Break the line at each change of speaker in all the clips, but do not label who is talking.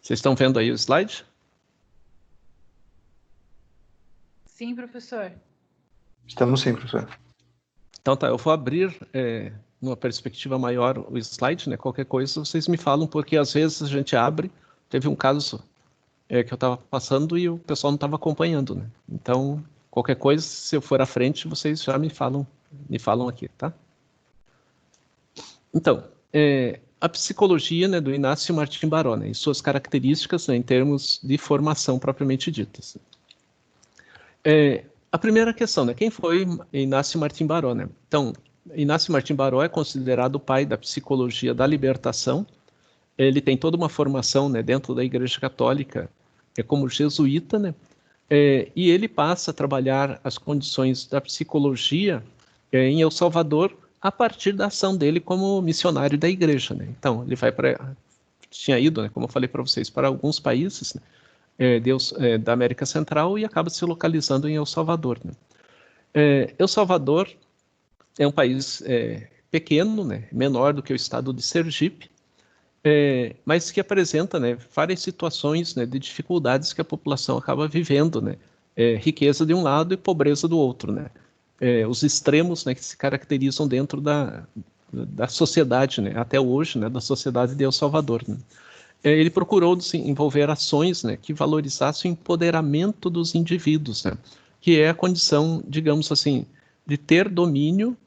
Vocês estão vendo aí o slide?
Sim, professor.
Estamos sim, professor.
Então tá, eu vou abrir numa perspectiva maior o slide, né? Qualquer coisa vocês me falam, porque às vezes a gente abre, teve um caso que eu estava passando e o pessoal não estava acompanhando, né? Então, qualquer coisa, se eu for à frente, vocês já me falam aqui, tá? Então, a psicologia, né, do Inácio Martim Baró, né, e suas características, né, em termos de formação propriamente ditas. A primeira questão, né, quem foi Inácio Martim Baró, né? Então, Inácio Martim Baró é considerado o pai da psicologia da libertação. Ele tem toda uma formação, né, dentro da Igreja Católica, como jesuíta, né? E ele passa a trabalhar as condições da psicologia em El Salvador a partir da ação dele como missionário da Igreja, né? Então, ele tinha ido, né, como eu falei para vocês, para alguns países, né, da América Central e acaba se localizando em El Salvador, né? El Salvador é um país pequeno, né, menor do que o estado de Sergipe, mas que apresenta, né, várias situações, né, de dificuldades que a população acaba vivendo, né, riqueza de um lado e pobreza do outro, né, os extremos, né, que se caracterizam dentro da sociedade, né, até hoje, né, da sociedade de El Salvador, né. Ele procurou desenvolver ações, né, que valorizassem o empoderamento dos indivíduos, né, que é a condição, digamos assim, de ter domínio,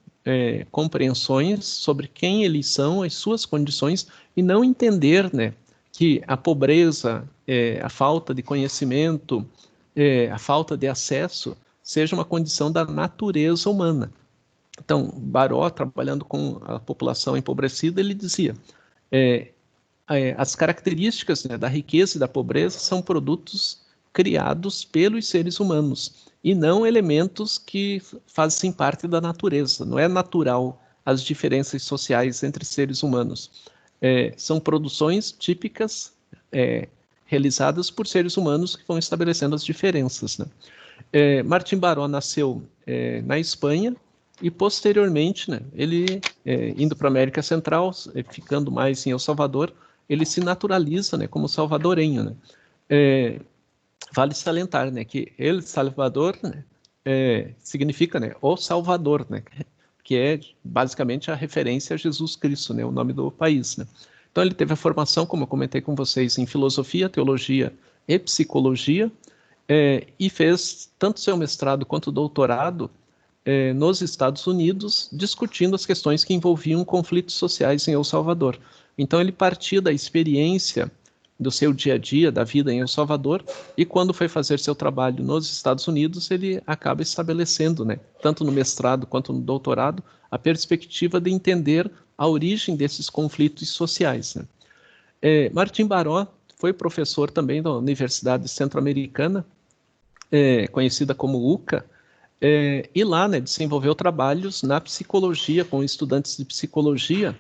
compreensões sobre quem eles são, as suas condições, e não entender, né, que a pobreza, a falta de conhecimento, a falta de acesso, seja uma condição da natureza humana. Então, Baró, trabalhando com a população empobrecida, ele dizia, as características, né, da riqueza e da pobreza são produtos criados pelos seres humanos e não elementos que fazem parte da natureza. Não é natural as diferenças sociais entre seres humanos. São produções típicas realizadas por seres humanos que vão estabelecendo as diferenças, né? Martim Baró nasceu na Espanha e posteriormente, né, ele indo para a América Central, ficando mais em El Salvador, ele se naturaliza, né, como salvadorenho, né? Vale salientar, né, que El Salvador, né, significa, né, o Salvador, né, que é basicamente a referência a Jesus Cristo, né, o nome do país, né. Então ele teve a formação, como eu comentei com vocês, em filosofia, teologia e psicologia, e fez tanto seu mestrado quanto doutorado nos Estados Unidos, discutindo as questões que envolviam conflitos sociais em El Salvador. Então ele partia da experiência do seu dia a dia, da vida em El Salvador, e quando foi fazer seu trabalho nos Estados Unidos, ele acaba estabelecendo, né, tanto no mestrado quanto no doutorado, a perspectiva de entender a origem desses conflitos sociais, né. Martim Baró foi professor também da Universidade Centro-Americana, conhecida como UCA, e lá, né, desenvolveu trabalhos na psicologia, com estudantes de psicologia,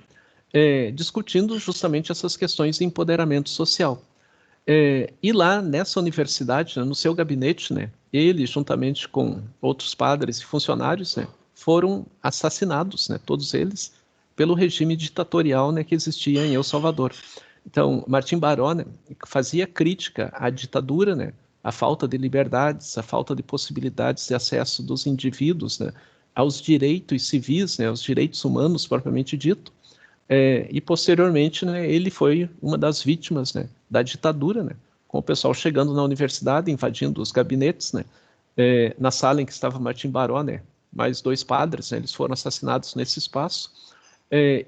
discutindo justamente essas questões de empoderamento social. E lá, nessa universidade, né, no seu gabinete, né, ele, juntamente com outros padres e funcionários, né, foram assassinados, né, todos eles, pelo regime ditatorial, né, que existia em El Salvador. Então, Martim Baró, né, fazia crítica à ditadura, né, à falta de liberdades, à falta de possibilidades de acesso dos indivíduos, né, aos direitos civis, né, aos direitos humanos propriamente dito. E posteriormente, né, ele foi uma das vítimas, né, da ditadura, né, com o pessoal chegando na universidade, invadindo os gabinetes, né, na sala em que estava Martim Baró, né, mais 2 padres, né, eles foram assassinados nesse espaço,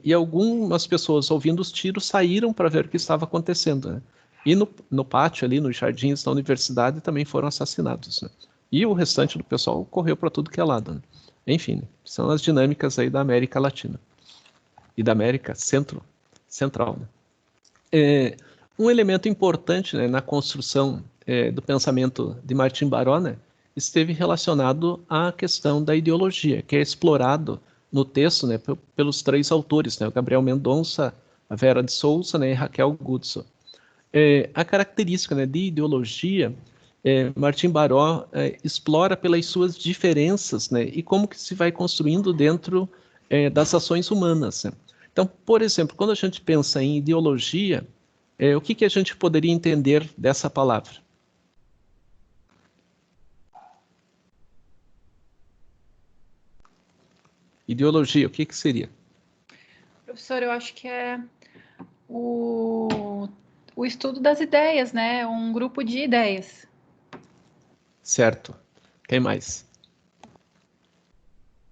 e algumas pessoas, ouvindo os tiros, saíram para ver o que estava acontecendo, né, e no pátio ali, nos jardins da universidade, também foram assassinados, né, e o restante do pessoal correu para tudo que é lado, né. Enfim, né, são as dinâmicas aí da América Latina e da América Central, né. Um elemento importante, né, na construção do pensamento de Martim Baró, né, esteve relacionado à questão da ideologia, que é explorado no texto, né, pelos 3 autores, né, o Gabriel Mendonça, a Vera de Souza, né, e Raquel Guzzo. A característica, né, de ideologia, Martim Baró explora pelas suas diferenças, né, e como que se vai construindo dentro das ações humanas, né. Então, por exemplo, quando a gente pensa em ideologia, O que a gente poderia entender dessa palavra? Ideologia, o que seria?
Professor, eu acho que é o estudo das ideias, né? Um grupo de ideias.
Certo. Quem mais?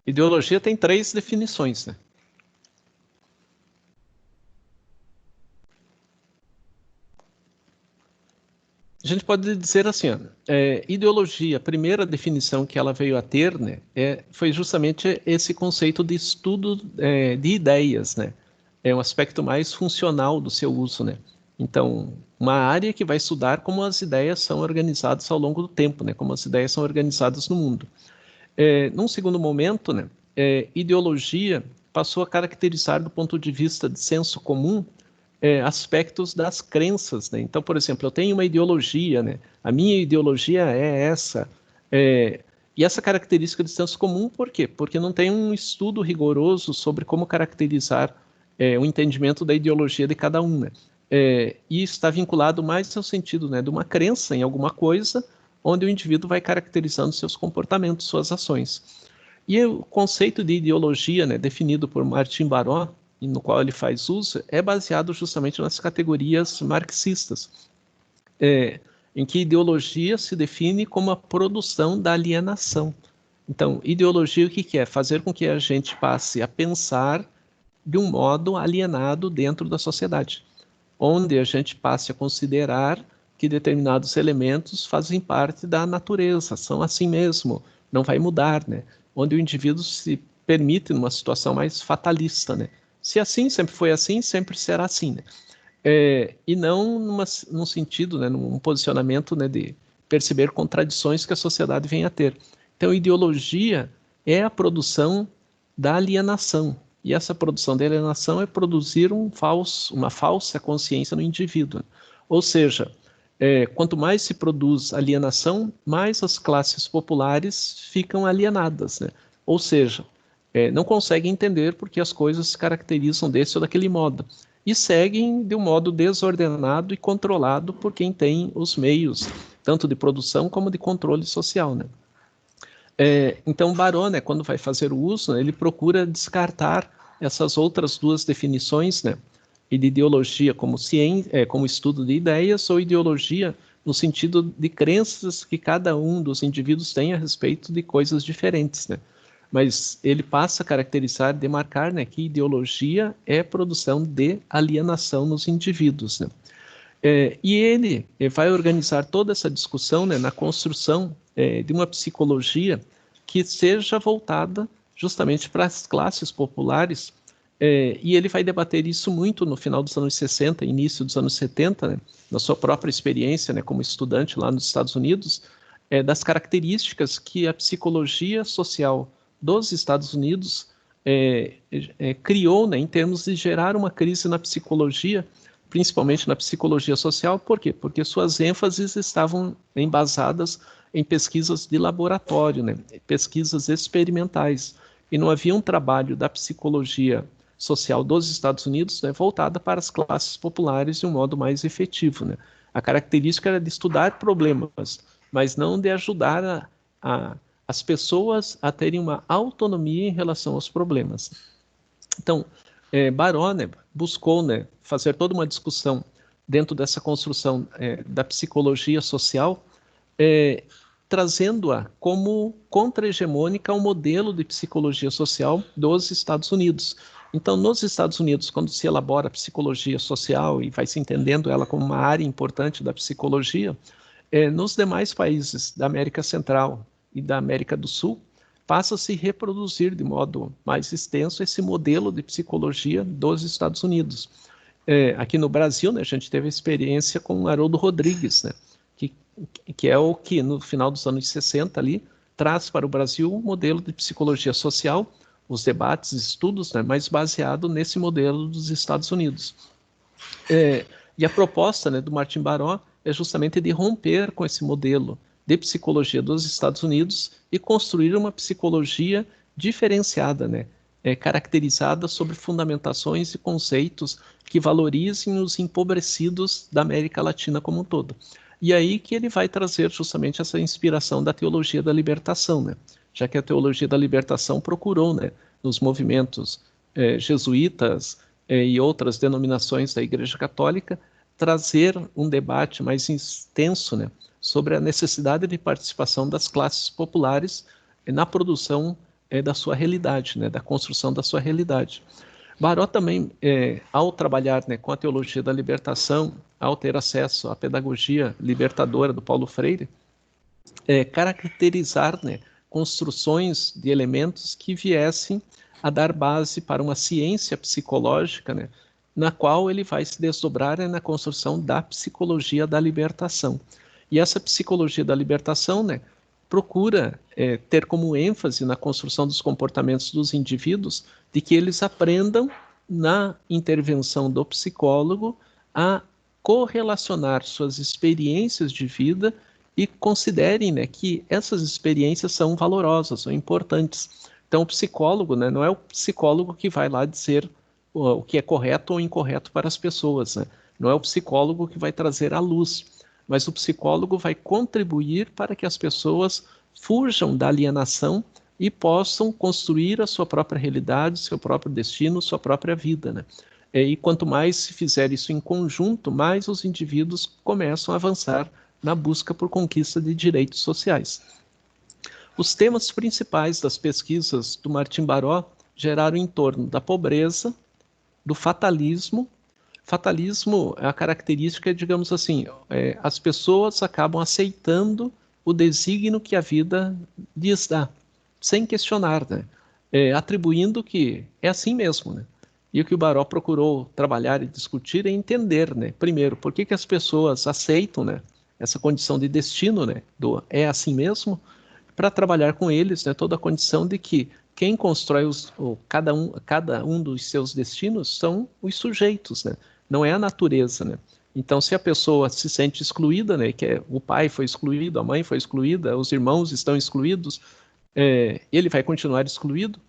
Ideologia tem 3 definições, né? A gente pode dizer assim, ó, ideologia, a primeira definição que ela veio a ter, né, foi justamente esse conceito de estudo de ideias, né? É um aspecto mais funcional do seu uso, né? Então, uma área que vai estudar como as ideias são organizadas ao longo do tempo, né? Como as ideias são organizadas no mundo. Num segundo momento, né, ideologia passou a caracterizar do ponto de vista de senso comum aspectos das crenças, né? Então, por exemplo, eu tenho uma ideologia, né? A minha ideologia é essa. E essa característica de senso comum, por quê? Porque não tem um estudo rigoroso sobre como caracterizar o entendimento da ideologia de cada um, né? E está vinculado mais ao sentido, né, de uma crença em alguma coisa, onde o indivíduo vai caracterizando seus comportamentos, suas ações. E o conceito de ideologia, né, definido por Martin Baró, no qual ele faz uso, é baseado justamente nas categorias marxistas, em que ideologia se define como a produção da alienação. Então, ideologia o que é? Fazer com que a gente passe a pensar de um modo alienado dentro da sociedade, onde a gente passe a considerar que determinados elementos fazem parte da natureza, são assim mesmo, não vai mudar, né? Onde o indivíduo se permite numa situação mais fatalista, né? Se assim, sempre foi assim, sempre será assim, né? E não num sentido, né, num posicionamento, né, de perceber contradições que a sociedade vem a ter. Então, ideologia é a produção da alienação, e essa produção da alienação é produzir uma falsa consciência no indivíduo. Ou seja, quanto mais se produz alienação, mais as classes populares ficam alienadas, né? Ou seja, não conseguem entender porque as coisas se caracterizam desse ou daquele modo. E seguem de um modo desordenado e controlado por quem tem os meios, tanto de produção como de controle social, né? Então, Baró, né, quando vai fazer o uso, né, ele procura descartar essas outras 2 definições, né, e de ideologia como ciência, como estudo de ideias, ou ideologia no sentido de crenças que cada um dos indivíduos tem a respeito de coisas diferentes, né? Mas ele passa a caracterizar, demarcar, né, que ideologia é produção de alienação nos indivíduos, né? E ele vai organizar toda essa discussão, né, na construção de uma psicologia que seja voltada justamente para as classes populares, e ele vai debater isso muito no final dos anos 60, início dos anos 70, né, na sua própria experiência, né, como estudante lá nos Estados Unidos, das características que a psicologia social dos Estados Unidos criou, né, em termos de gerar uma crise na psicologia, principalmente na psicologia social. Por quê? Porque suas ênfases estavam embasadas em pesquisas de laboratório, né? Pesquisas experimentais, e não havia um trabalho da psicologia social dos Estados Unidos, né, voltada para as classes populares de um modo mais efetivo, né? A característica era de estudar problemas, mas não de ajudar as pessoas a terem uma autonomia em relação aos problemas. Então, Baró, né, buscou, né, fazer toda uma discussão dentro dessa construção da psicologia social, trazendo-a como contra-hegemônica ao modelo de psicologia social dos Estados Unidos. Então, nos Estados Unidos, quando se elabora a psicologia social e vai se entendendo ela como uma área importante da psicologia, nos demais países da América Central e da América do Sul, passa a se reproduzir de modo mais extenso esse modelo de psicologia dos Estados Unidos. Aqui no Brasil, né, a gente teve a experiência com o Haroldo Rodrigues, né, que é o que, no final dos anos 60, ali, traz para o Brasil um modelo de psicologia social, os debates, estudos, né, mas baseado nesse modelo dos Estados Unidos. E a proposta, né, do Martin Baró é justamente de romper com esse modelo de psicologia dos Estados Unidos e construir uma psicologia diferenciada, né, caracterizada sobre fundamentações e conceitos que valorizem os empobrecidos da América Latina como um todo. E aí que ele vai trazer justamente essa inspiração da teologia da libertação, né? Já que a teologia da libertação procurou, né, nos movimentos jesuítas e outras denominações da Igreja Católica, trazer um debate mais extenso, né, sobre a necessidade de participação das classes populares na produção da sua realidade, né, da construção da sua realidade. Baró também, ao trabalhar, né, com a teologia da libertação, ao ter acesso à pedagogia libertadora do Paulo Freire, caracterizar, né, construções de elementos que viessem a dar base para uma ciência psicológica, né, na qual ele vai se desdobrar, né, na construção da psicologia da libertação. E essa psicologia da libertação, né, procura ter como ênfase na construção dos comportamentos dos indivíduos de que eles aprendam, na intervenção do psicólogo, a correlacionar suas experiências de vida e considerem, né, que essas experiências são valorosas, são importantes. Então, o psicólogo, né, não é o psicólogo que vai lá dizer o que é correto ou incorreto para as pessoas, né? Não é o psicólogo que vai trazer a luz, mas o psicólogo vai contribuir para que as pessoas fujam da alienação e possam construir a sua própria realidade, seu próprio destino, sua própria vida, né? E quanto mais se fizer isso em conjunto, mais os indivíduos começam a avançar na busca por conquista de direitos sociais. Os temas principais das pesquisas do Martim Baró geraram em torno da pobreza, do fatalismo. Fatalismo é a característica, digamos assim, as pessoas acabam aceitando o desígnio que a vida lhes dá, sem questionar, né? Atribuindo que é assim mesmo, né? E o que o Baró procurou trabalhar e discutir é entender, né? Primeiro, por que as pessoas aceitam, né, essa condição de destino, né, do é assim mesmo, para trabalhar com eles, né, toda a condição de que quem constrói cada um dos seus destinos são os sujeitos, né? Não é a natureza, né? Então, se a pessoa se sente excluída, né, que o pai foi excluído, a mãe foi excluída, os irmãos estão excluídos, ele vai continuar excluído.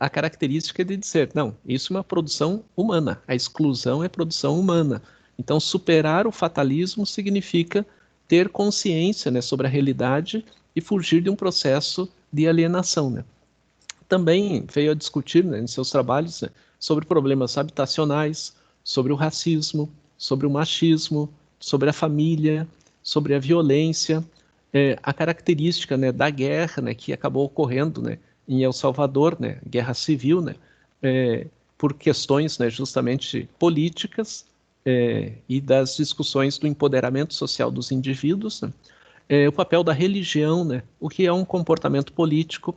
A característica é de dizer, não, isso é uma produção humana, a exclusão é produção humana. Então, superar o fatalismo significa ter consciência, né, sobre a realidade e fugir de um processo de alienação, né? Também veio a discutir, né, em seus trabalhos, né, sobre problemas habitacionais, sobre o racismo, sobre o machismo, sobre a família, sobre a violência, a característica, né, da guerra, né, que acabou ocorrendo, né, em El Salvador, né, guerra civil, né, por questões, né, justamente políticas, e das discussões do empoderamento social dos indivíduos, né, o papel da religião, né, o que é um comportamento político,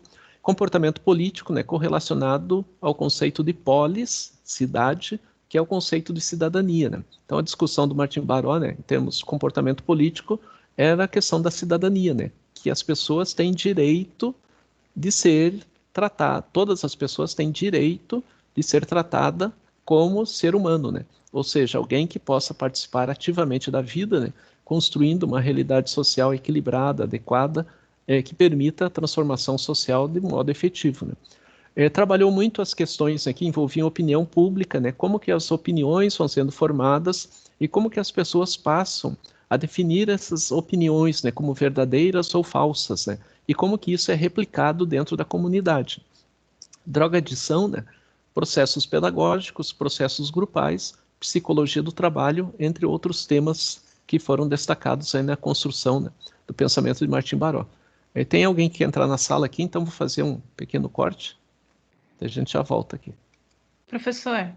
né, correlacionado ao conceito de polis, cidade, que é o conceito de cidadania, né? Então a discussão do Martim Baró, né, em termos de comportamento político, era a questão da cidadania, né, que as pessoas têm direito de ser tratadas, todas as pessoas têm direito de ser tratada como ser humano, né? Ou seja, alguém que possa participar ativamente da vida, né, construindo uma realidade social equilibrada, adequada, que permita a transformação social de modo efetivo, né? Trabalhou muito as questões, né, que envolviam opinião pública, né, como que as opiniões vão sendo formadas e como que as pessoas passam a definir essas opiniões, né, como verdadeiras ou falsas, né, e como que isso é replicado dentro da comunidade. Drogadição, né, processos pedagógicos, processos grupais, psicologia do trabalho, entre outros temas que foram destacados aí na construção, né, do pensamento de Martim Baró. Tem alguém que quer entrar na sala aqui, então vou fazer um pequeno corte. A gente já volta aqui.
Professor,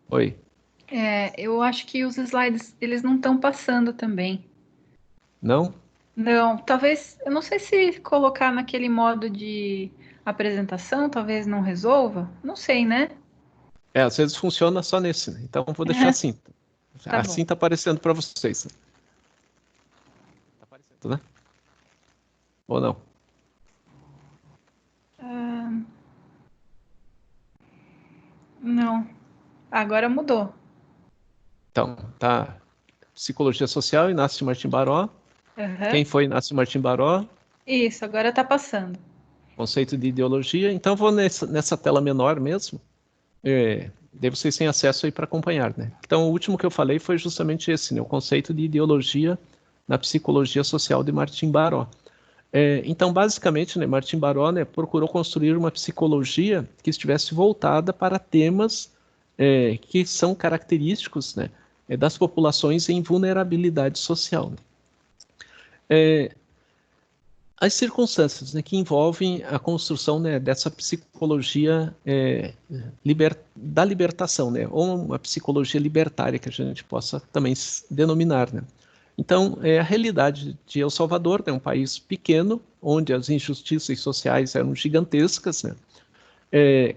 Oi.
eu acho que os slides, eles não estão passando também.
Não?
Não, talvez, eu não sei se colocar naquele modo de apresentação, talvez não resolva. Não sei, né?
Às vezes funciona só nesse, né? Então vou deixar assim.
Tá bom.
Assim tá aparecendo para vocês. Tá aparecendo, né? Ou não?
Não, agora mudou.
Então, tá. Psicologia Social, Inácio Martim Baró.
Aham.
Quem foi Inácio Martim Baró?
Isso, agora tá passando.
conceito de ideologia. Então, vou nessa tela menor mesmo. Daí vocês têm acesso aí para acompanhar, né? Então, o último que eu falei foi justamente esse, né? O conceito de ideologia na psicologia social de Martin Baró. Então, basicamente, né, Martin Baró, né, procurou construir uma psicologia que estivesse voltada para temas que são característicos, né, das populações em vulnerabilidade social. As circunstâncias, né, que envolvem a construção, né, dessa psicologia da libertação, né, ou uma psicologia libertária, que a gente possa também denominar, né. Então, a realidade de El Salvador, né, um país pequeno, onde as injustiças sociais eram gigantescas, né,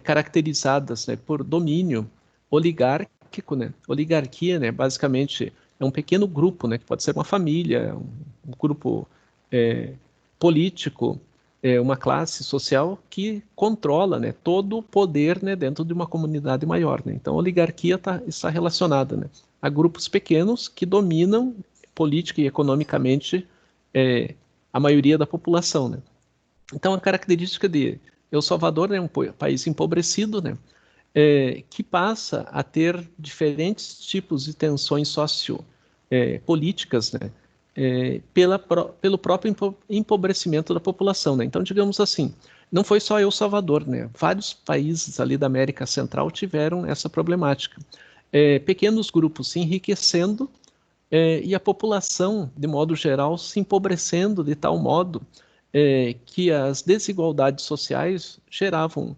caracterizadas, né, por domínio oligárquico, né. Oligarquia, né, basicamente, é um pequeno grupo, né, que pode ser uma família, um grupo político, uma classe social que controla, né, todo o poder, né, dentro de uma comunidade maior, né. Então, a oligarquia está relacionada, né, a grupos pequenos que dominam política e economicamente a maioria da população, né. Então, a característica de El Salvador, né, um país empobrecido, né, que passa a ter diferentes tipos de tensões sociopolíticas, né, pelo próprio empobrecimento da população, né. Então, digamos assim, não foi só El Salvador, né, vários países ali da América Central tiveram essa problemática. Pequenos grupos se enriquecendo e a população, de modo geral, se empobrecendo de tal modo que as desigualdades sociais geravam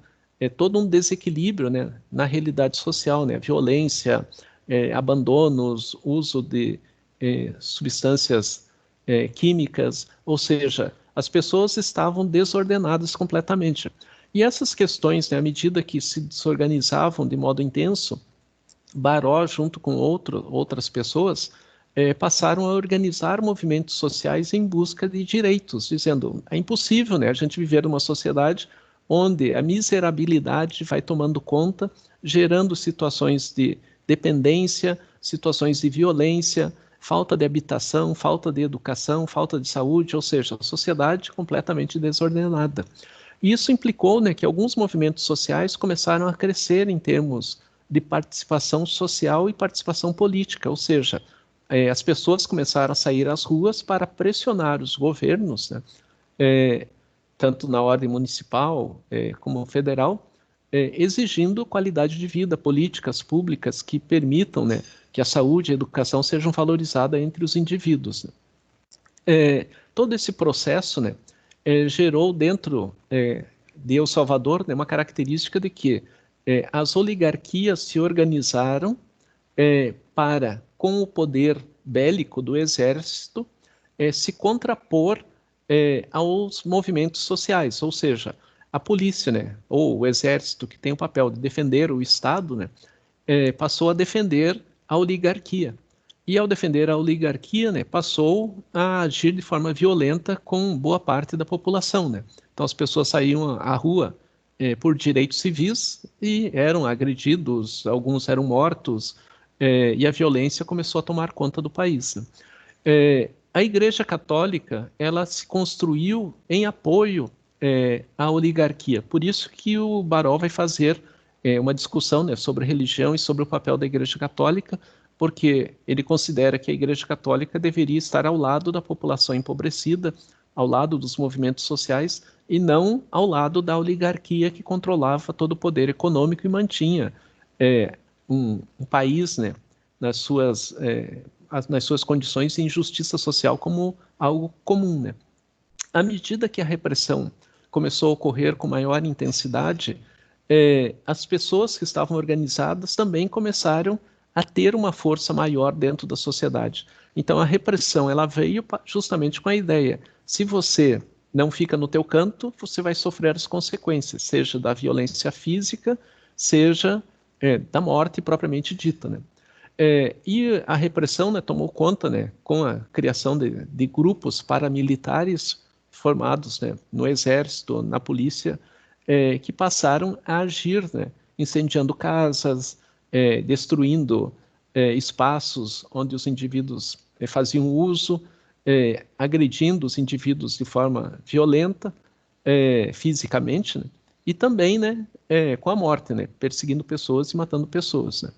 todo um desequilíbrio, né, na realidade social, né, violência, abandonos, uso de substâncias químicas, ou seja, as pessoas estavam desordenadas completamente. E essas questões, né, à medida que se desorganizavam de modo intenso, Baró, junto com outras pessoas, passaram a organizar movimentos sociais em busca de direitos, dizendo, é impossível, né, a gente viver numa sociedade onde a miserabilidade vai tomando conta, gerando situações de dependência, situações de violência, falta de habitação, falta de educação, falta de saúde, ou seja, a sociedade completamente desordenada. E isso implicou, né, que alguns movimentos sociais começaram a crescer em termos de participação social e participação política, ou seja, as pessoas começaram a sair às ruas para pressionar os governos, né, tanto na ordem municipal como federal, exigindo qualidade de vida, políticas públicas que permitam, né, que a saúde e a educação sejam valorizadas entre os indivíduos, né. Todo esse processo, né, gerou dentro de El Salvador, né, uma característica de que as oligarquias se organizaram para, com o poder bélico do exército, se contrapor aos movimentos sociais, ou seja, a polícia, né, ou o exército, que tem o papel de defender o Estado, né, passou a defender a oligarquia. E ao defender a oligarquia, né, passou a agir de forma violenta com boa parte da população, né. Então as pessoas saíam à rua por direitos civis e eram agredidos, alguns eram mortos, e a violência começou a tomar conta do país, né. A Igreja Católica, ela se construiu em apoio à oligarquia. Por isso que o Baró vai fazer uma discussão, né, sobre religião e sobre o papel da Igreja Católica, porque ele considera que a Igreja Católica deveria estar ao lado da população empobrecida, ao lado dos movimentos sociais, e não ao lado da oligarquia que controlava todo o poder econômico e mantinha um país, né, nas suas condições de injustiça social como algo comum, né. À medida que a repressão começou a ocorrer com maior intensidade, as pessoas que estavam organizadas também começaram a ter uma força maior dentro da sociedade. Então a repressão ela veio justamente com a ideia, se você não fica no teu canto, você vai sofrer as consequências, seja da violência física, seja da morte propriamente dita, né. E a repressão, né, tomou conta, né, com a criação de grupos paramilitares formados, né, no exército, na polícia, que passaram a agir, né, incendiando casas, destruindo espaços onde os indivíduos faziam uso, agredindo os indivíduos de forma violenta, fisicamente, né? E também, né, com a morte, né, perseguindo pessoas e matando pessoas, né.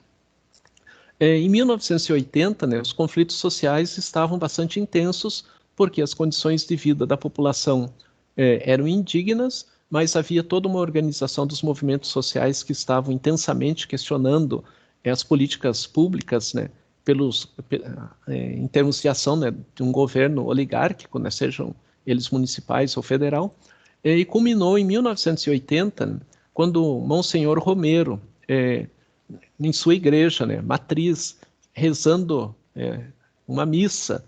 Em 1980, né, os conflitos sociais estavam bastante intensos, porque as condições de vida da população eram indignas, mas havia toda uma organização dos movimentos sociais que estavam intensamente questionando as políticas públicas, né, em termos de ação, né, de um governo oligárquico, né, sejam eles municipais ou federal, e culminou em 1980, quando Monsenhor Romero, em sua igreja, né, matriz, rezando uma missa,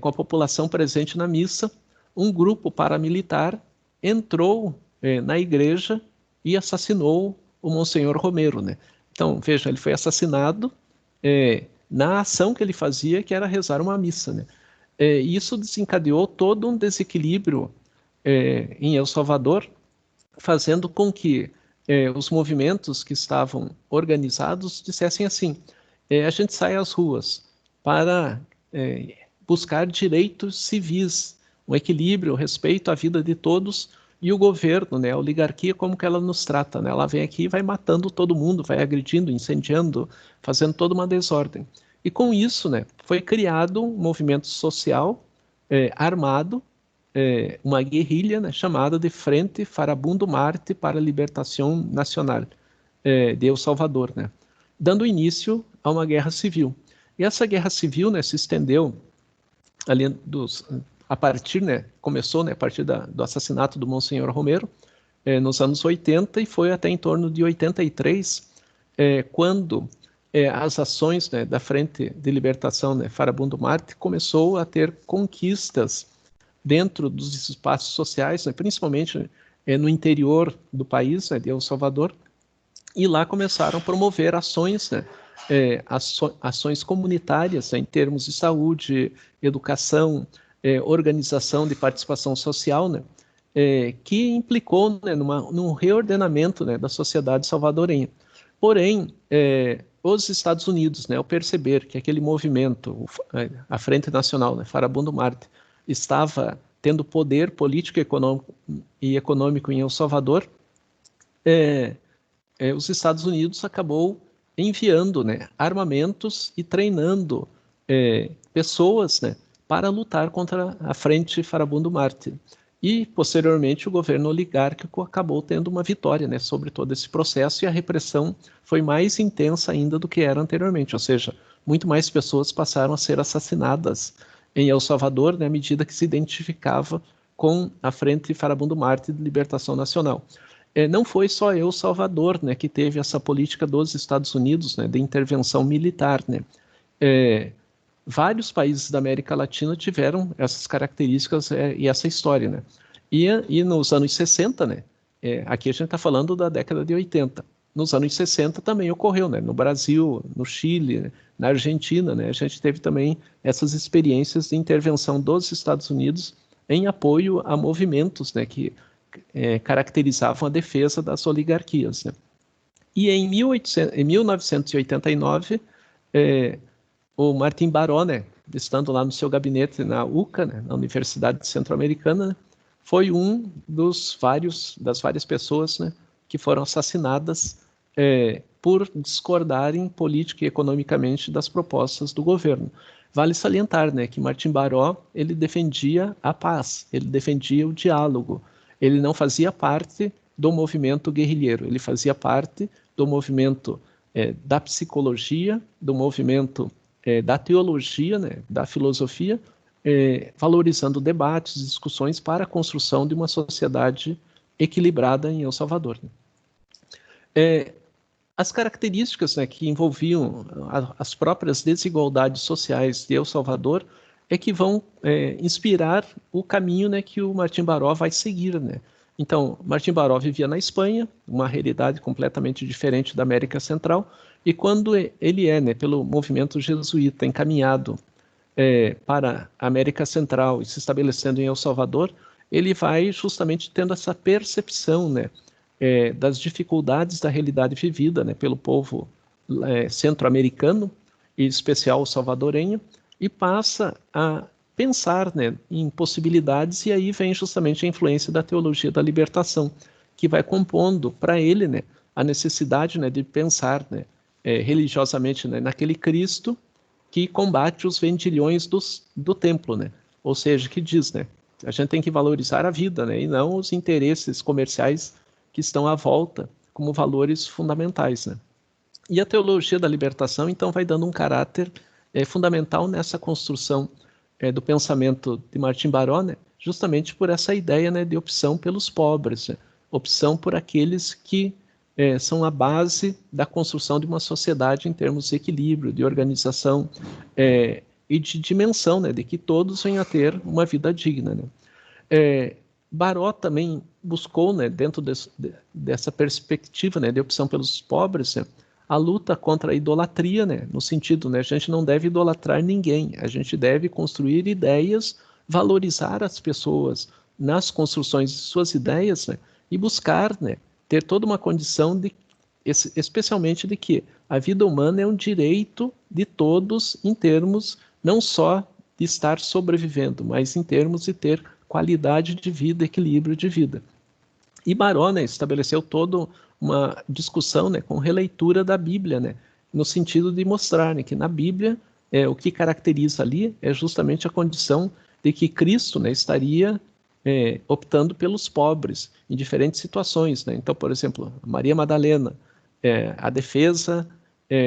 com a população presente na missa, um grupo paramilitar entrou na igreja e assassinou o Monsenhor Romero, né? Então, veja, ele foi assassinado na ação que ele fazia, que era rezar uma missa, né? E isso desencadeou todo um desequilíbrio em El Salvador, fazendo com que os movimentos que estavam organizados dissessem assim: a gente sai às ruas para buscar direitos civis, um equilíbrio, respeito à vida de todos, e o governo, né, a oligarquia, como que ela nos trata, né? Ela vem aqui e vai matando todo mundo, vai agredindo, incendiando, fazendo toda uma desordem. E com isso, né, foi criado um movimento social armado, uma guerrilha, né, chamada de Frente Farabundo Marte para a Libertação Nacional de El Salvador, né, dando início a uma guerra civil. E essa guerra civil, né, se estendeu ali a partir, né, começou, né, a partir do assassinato do Monsenhor Romero, nos anos 80, e foi até em torno de 83, quando as ações, né, da Frente de Libertação, né, Farabundo Marte, começou a ter conquistas dentro dos espaços sociais, né, principalmente no interior do país, né, de El Salvador, e lá começaram a promover ações, né, ações comunitárias, né, em termos de saúde, educação, organização de participação social, né, que implicou, né, num reordenamento, né, da sociedade salvadorenha. Porém, os Estados Unidos, né, ao perceber que aquele movimento, a Frente Nacional, né, Farabundo Marte, estava tendo poder político e econômico em El Salvador, os Estados Unidos acabou enviando, né, armamentos e treinando pessoas, né, para lutar contra a Frente Farabundo Marte. E, posteriormente, o governo oligárquico acabou tendo uma vitória, né, sobre todo esse processo, e a repressão foi mais intensa ainda do que era anteriormente, ou seja, muito mais pessoas passaram a ser assassinadas em El Salvador, né, à medida que se identificava com a Frente Farabundo Marte de Libertação Nacional. Não foi só El Salvador, né, que teve essa política dos Estados Unidos, né, de intervenção militar, né. Vários países da América Latina tiveram essas características e essa história, né. E nos anos 60, né, aqui a gente está falando da década de 80, nos anos 60 também ocorreu, né, no Brasil, no Chile, né, na Argentina, né, a gente teve também essas experiências de intervenção dos Estados Unidos em apoio a movimentos, né, que caracterizavam a defesa das oligarquias, né. E em 1989, o Martim Baró, né, estando lá no seu gabinete na UCA, né, na Universidade Centro-Americana, né, foi das várias pessoas, né, que foram assassinadas por discordarem política e economicamente das propostas do governo. Vale salientar, né, que Martim Baró, ele defendia a paz, ele defendia o diálogo, ele não fazia parte do movimento guerrilheiro, ele fazia parte do movimento da psicologia, do movimento da teologia, né, da filosofia, valorizando debates, discussões para a construção de uma sociedade equilibrada em El Salvador, né. As características, né, que envolviam as próprias desigualdades sociais de El Salvador que vão inspirar o caminho, né, que o Martim Baró vai seguir, né. Então, Martim Baró vivia na Espanha, uma realidade completamente diferente da América Central, e quando ele né, pelo movimento jesuíta encaminhado para a América Central e se estabelecendo em El Salvador, ele vai justamente tendo essa percepção, né, das dificuldades da realidade vivida, né, pelo povo centro-americano, e em especial o salvadorenho, e passa a pensar, né, em possibilidades, e aí vem justamente a influência da teologia da libertação, que vai compondo para ele, né, a necessidade, né, de pensar, né, religiosamente, né, naquele Cristo que combate os vendilhões do templo, né? Ou seja, que diz, né, a gente tem que valorizar a vida, né, e não os interesses comerciais que estão à volta como valores fundamentais, né? E a teologia da libertação, então, vai dando um caráter fundamental nessa construção do pensamento de Martin Baró, né? Justamente por essa ideia, né, de opção pelos pobres, né? Opção por aqueles que são a base da construção de uma sociedade em termos de equilíbrio, de organização e de dimensão, né, de que todos venham a ter uma vida digna, né? Baró também buscou, né, dentro dessa perspectiva, né, de opção pelos pobres, né, a luta contra a idolatria, né, no sentido, né, a gente não deve idolatrar ninguém, a gente deve construir ideias, valorizar as pessoas nas construções de suas ideias, né, e buscar, né, ter toda uma condição de, especialmente de que a vida humana é um direito de todos em termos não só de estar sobrevivendo, mas em termos de ter qualidade de vida, equilíbrio de vida. E Baró, né, estabeleceu toda uma discussão, né, com releitura da Bíblia, né, no sentido de mostrar, né, que na Bíblia o que caracteriza ali é justamente a condição de que Cristo, né, estaria optando pelos pobres em diferentes situações, né? Então, por exemplo, Maria Madalena, a defesa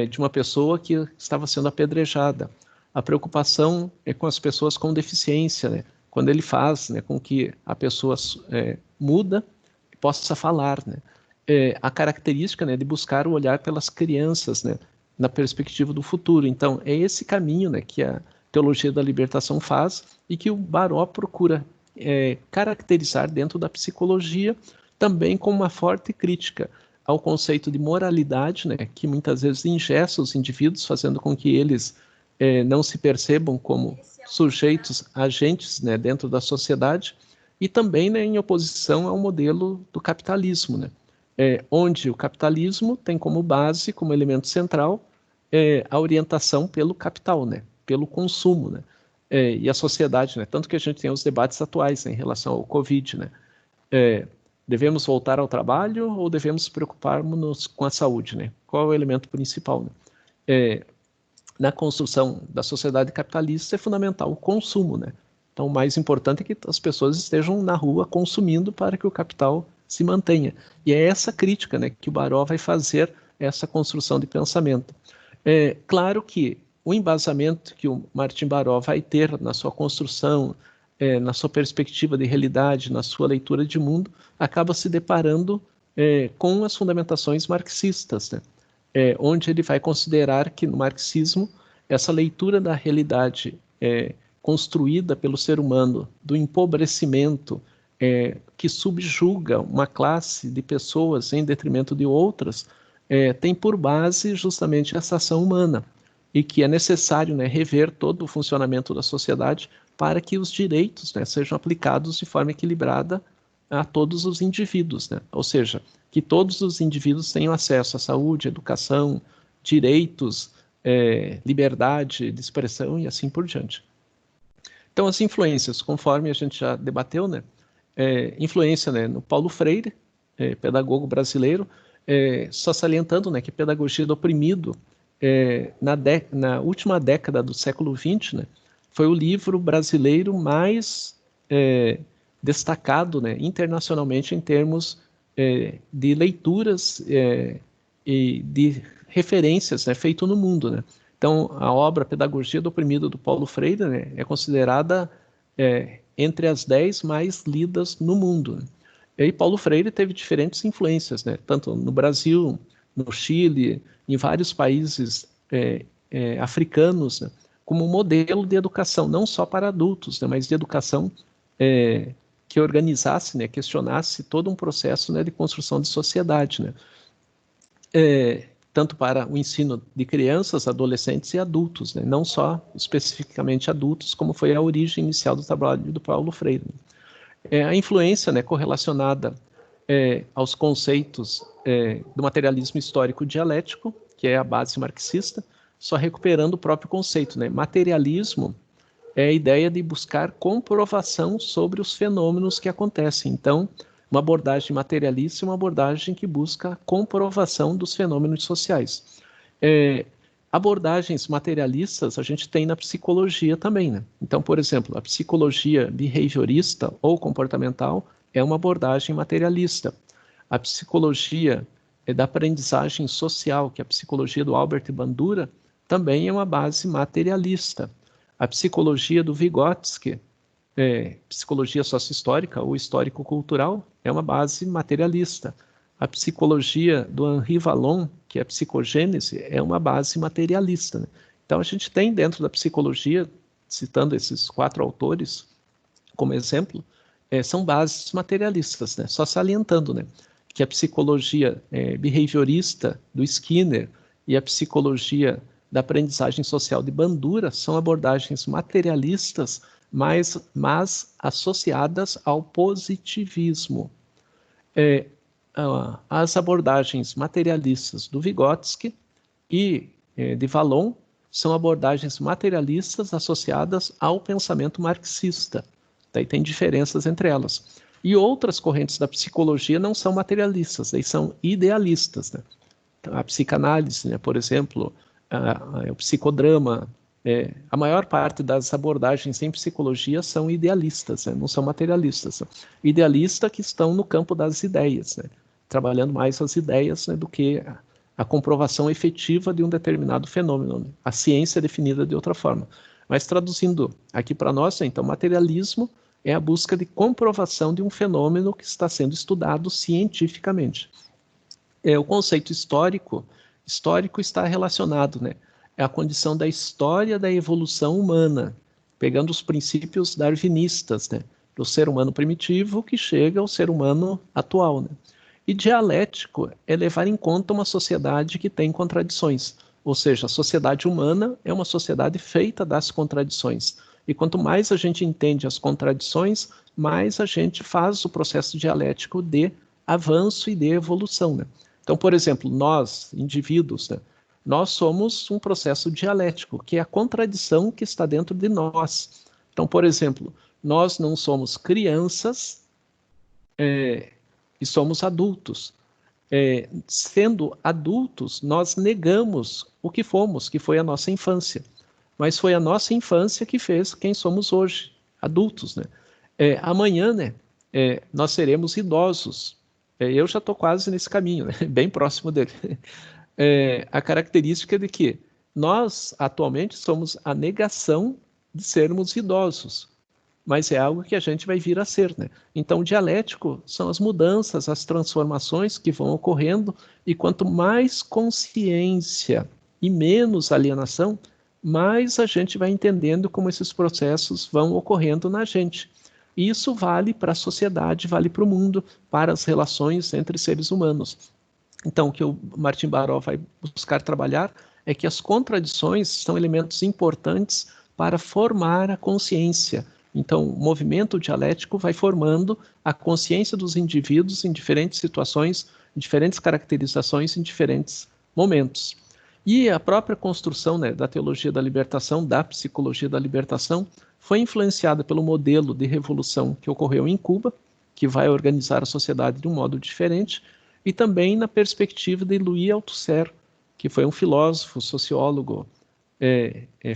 de uma pessoa que estava sendo apedrejada, a preocupação com as pessoas com deficiência, né? Quando ele faz, né, com que a pessoa muda possa falar, né? A característica, né, de buscar o olhar pelas crianças, né, na perspectiva do futuro. Então, é esse caminho, né, que a teologia da libertação faz e que o Baró procura caracterizar dentro da psicologia, também com uma forte crítica ao conceito de moralidade, né, que muitas vezes ingessa os indivíduos, fazendo com que eles não se percebam como sujeitos, agentes, né, dentro da sociedade, e também, né, em oposição ao modelo do capitalismo, né, onde o capitalismo tem como base, como elemento central, a orientação pelo capital, né, pelo consumo, né, e a sociedade, né, tanto que a gente tem os debates atuais, né, em relação ao Covid, né, devemos voltar ao trabalho ou devemos preocupar-nos com a saúde, né? Qual é o elemento principal, né? Na construção da sociedade capitalista é fundamental o consumo, né? Então, o mais importante é que as pessoas estejam na rua consumindo para que o capital se mantenha. E é essa crítica, né, que o Baró vai fazer essa construção de pensamento. Claro que o embasamento que o Martin Baró vai ter na sua construção, na sua perspectiva de realidade, na sua leitura de mundo, acaba se deparando com as fundamentações marxistas, né? Onde ele vai considerar que no marxismo essa leitura da realidade construída pelo ser humano, do empobrecimento que subjuga uma classe de pessoas em detrimento de outras, tem por base justamente essa ação humana, e que é necessário, né, rever todo o funcionamento da sociedade para que os direitos, né, sejam aplicados de forma equilibrada a todos os indivíduos, né? Ou seja, que todos os indivíduos tenham acesso à saúde, educação, direitos, liberdade de expressão e assim por diante. Então, as influências, conforme a gente já debateu, né, influência, né, no Paulo Freire, pedagogo brasileiro, só salientando, né, que pedagogia do oprimido, na última década do século XX, né, foi o livro brasileiro mais destacado, né, internacionalmente em termos de leituras e de referências, né, feito no mundo, né? Então, a obra Pedagogia do Oprimido, do Paulo Freire, né, é considerada entre as 10 mais lidas no mundo, né? E Paulo Freire teve diferentes influências, né, tanto no Brasil, no Chile, em vários países africanos, né, como modelo de educação, não só para adultos, né, mas de educação que organizasse, né, questionasse todo um processo, né, de construção de sociedade, né? Tanto para o ensino de crianças, adolescentes e adultos, né? Não só especificamente adultos, como foi a origem inicial do trabalho do Paulo Freire. A influência, né, correlacionada aos conceitos do materialismo histórico dialético, que é a base marxista, só recuperando o próprio conceito, né? Materialismo é a ideia de buscar comprovação sobre os fenômenos que acontecem. Então, uma abordagem materialista é uma abordagem que busca a comprovação dos fenômenos sociais. Abordagens materialistas a gente tem na psicologia também, né? Então, por exemplo, a psicologia behaviorista ou comportamental é uma abordagem materialista. A psicologia da aprendizagem social, que é a psicologia do Albert Bandura, também é uma base materialista. A psicologia do Vygotsky, psicologia sócio-histórica ou histórico-cultural, é uma base materialista. A psicologia do Henri Vallon, que é a psicogênese, é uma base materialista, né? Então, a gente tem dentro da psicologia, citando esses 4 autores como exemplo, são bases materialistas, né? Só salientando, né, que a psicologia behaviorista do Skinner e a psicologia da aprendizagem social de Bandura são abordagens materialistas, mas associadas ao positivismo. As abordagens materialistas do Vygotsky e de Vallon são abordagens materialistas associadas ao pensamento marxista. Daí tem diferenças entre elas. E outras correntes da psicologia não são materialistas, daí são idealistas, né? A psicanálise, né, por exemplo, o psicodrama, a maior parte das abordagens em psicologia são idealistas, né, não são materialistas. Idealistas que estão no campo das ideias, né, trabalhando mais as ideias, né, do que a comprovação efetiva de um determinado fenômeno, né? A ciência é definida de outra forma. Mas traduzindo aqui para nós, então, materialismo é a busca de comprovação de um fenômeno que está sendo estudado cientificamente. O conceito histórico está relacionado, né, à condição da história da evolução humana, pegando os princípios darwinistas, né, do ser humano primitivo que chega ao ser humano atual, né? E dialético é levar em conta uma sociedade que tem contradições, ou seja, a sociedade humana é uma sociedade feita das contradições. E quanto mais a gente entende as contradições, mais a gente faz o processo dialético de avanço e de evolução, né? Então, por exemplo, nós, indivíduos, né, nós somos um processo dialético, que é a contradição que está dentro de nós. Então, por exemplo, nós não somos crianças e somos adultos. Sendo adultos, nós negamos o que fomos, que foi a nossa infância. Mas foi a nossa infância que fez quem somos hoje, adultos, né? Amanhã, né, nós seremos idosos. Eu já estou quase nesse caminho, né, bem próximo dele. A característica de que nós, atualmente, somos a negação de sermos idosos, mas é algo que a gente vai vir a ser, né? Então, o dialético são as mudanças, as transformações que vão ocorrendo, e quanto mais consciência e menos alienação, mais a gente vai entendendo como esses processos vão ocorrendo na gente. E isso vale para a sociedade, vale para o mundo, para as relações entre seres humanos. Então, o que o Martin Baró vai buscar trabalhar é que as contradições são elementos importantes para formar a consciência. Então, o movimento dialético vai formando a consciência dos indivíduos em diferentes situações, em diferentes caracterizações, em diferentes momentos. E a própria construção, né, da teologia da libertação, da psicologia da libertação, foi influenciada pelo modelo de revolução que ocorreu em Cuba, que vai organizar a sociedade de um modo diferente, e também na perspectiva de Louis Althusser, que foi um filósofo, sociólogo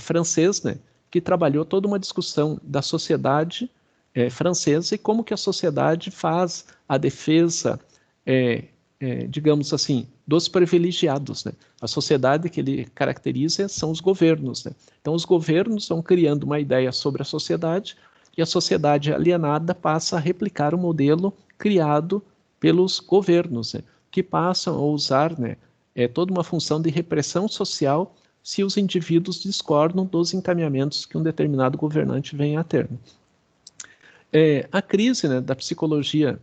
francês, né, que trabalhou toda uma discussão da sociedade francesa e como que a sociedade faz a defesa, digamos assim, dos privilegiados, né? A sociedade que ele caracteriza são os governos, né? Então, os governos vão criando uma ideia sobre a sociedade e a sociedade alienada passa a replicar o modelo criado pelos governos, né? Que passam a usar, né, toda uma função de repressão social se os indivíduos discordam dos encaminhamentos que um determinado governante vem a ter. A crise, né, da psicologia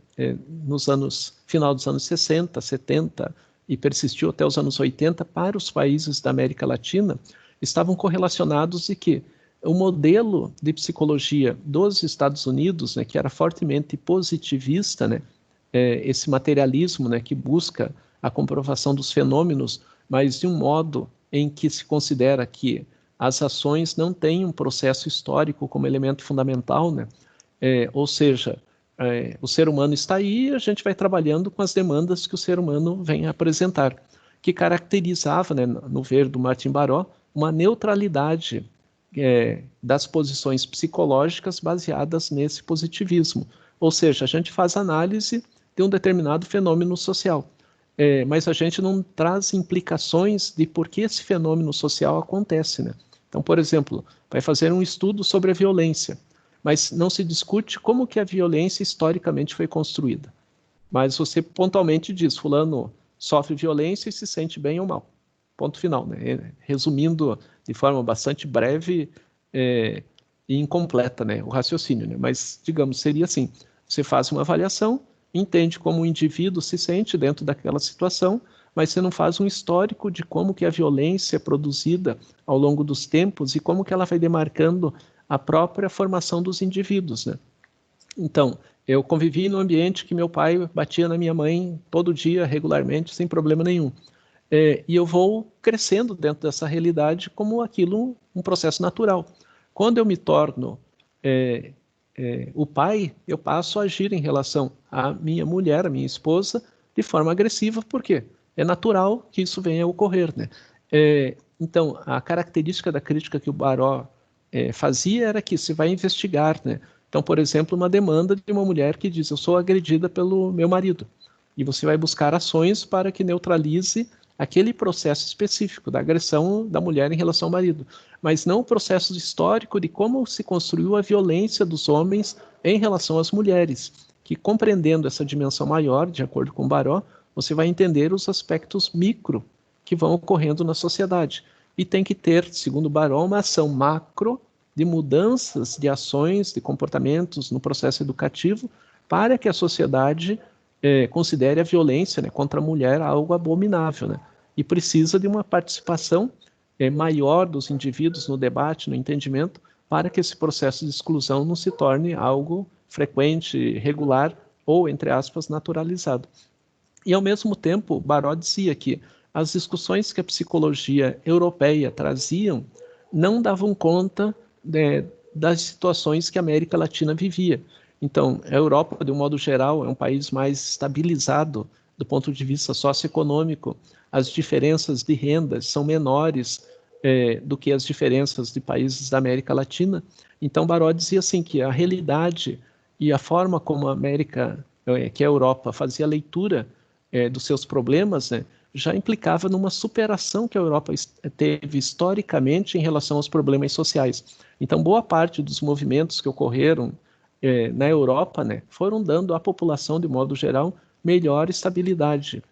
final dos anos 60, 70 e persistiu até os anos 80 para os países da América Latina, estavam correlacionados de que o modelo de psicologia dos Estados Unidos, né, que era fortemente positivista, né, esse materialismo, né, que busca a comprovação dos fenômenos, mas de um modo em que se considera que as ações não têm um processo histórico como elemento fundamental, né? Ou seja, o ser humano está aí e a gente vai trabalhando com as demandas que o ser humano vem apresentar, que caracterizava, né, no ver do Martin Baró, uma neutralidade das posições psicológicas baseadas nesse positivismo. Ou seja, a gente faz análise de um determinado fenômeno social, mas a gente não traz implicações de por que esse fenômeno social acontece, né? Então, por exemplo, vai fazer um estudo sobre a violência, mas não se discute como que a violência historicamente foi construída. Mas você pontualmente diz, fulano sofre violência e se sente bem ou mal. Ponto final, né? Resumindo de forma bastante breve e incompleta, né, o raciocínio, né? Mas, digamos, seria assim, você faz uma avaliação, entende como o indivíduo se sente dentro daquela situação, mas você não faz um histórico de como que a violência é produzida ao longo dos tempos e como que ela vai demarcando a própria formação dos indivíduos, né? Então, eu convivi num ambiente que meu pai batia na minha mãe todo dia, regularmente, sem problema nenhum. E eu vou crescendo dentro dessa realidade como aquilo, um processo natural. Quando eu me torno o pai, eu passo a agir em relação à minha mulher, à minha esposa, de forma agressiva, por quê? É natural que isso venha a ocorrer, né? Então, a característica da crítica que o Baró fazia era que se vai investigar, né? Então, por exemplo, uma demanda de uma mulher que diz, eu sou agredida pelo meu marido, e você vai buscar ações para que neutralize aquele processo específico da agressão da mulher em relação ao marido, mas não o processo histórico de como se construiu a violência dos homens em relação às mulheres, que compreendendo essa dimensão maior, de acordo com Baró, você vai entender os aspectos micro que vão ocorrendo na sociedade. E tem que ter, segundo Baró, uma ação macro de mudanças de ações, de comportamentos no processo educativo, para que a sociedade considere a violência, né, contra a mulher algo abominável, né? E precisa de uma participação maior dos indivíduos no debate, no entendimento, para que esse processo de exclusão não se torne algo frequente, regular ou, entre aspas, naturalizado. E, ao mesmo tempo, Baró dizia que as discussões que a psicologia europeia traziam não davam conta das situações que a América Latina vivia. Então, a Europa, de um modo geral, é um país mais estabilizado do ponto de vista socioeconômico. As diferenças de rendas são menores do que as diferenças de países da América Latina. Então, Baró dizia assim que a realidade e a forma como a América, que a Europa fazia a leitura dos seus problemas, né, já implicava numa superação que a Europa teve historicamente em relação aos problemas sociais. Então, boa parte dos movimentos que ocorreram na Europa, né, foram dando à população, de modo geral, melhor estabilidade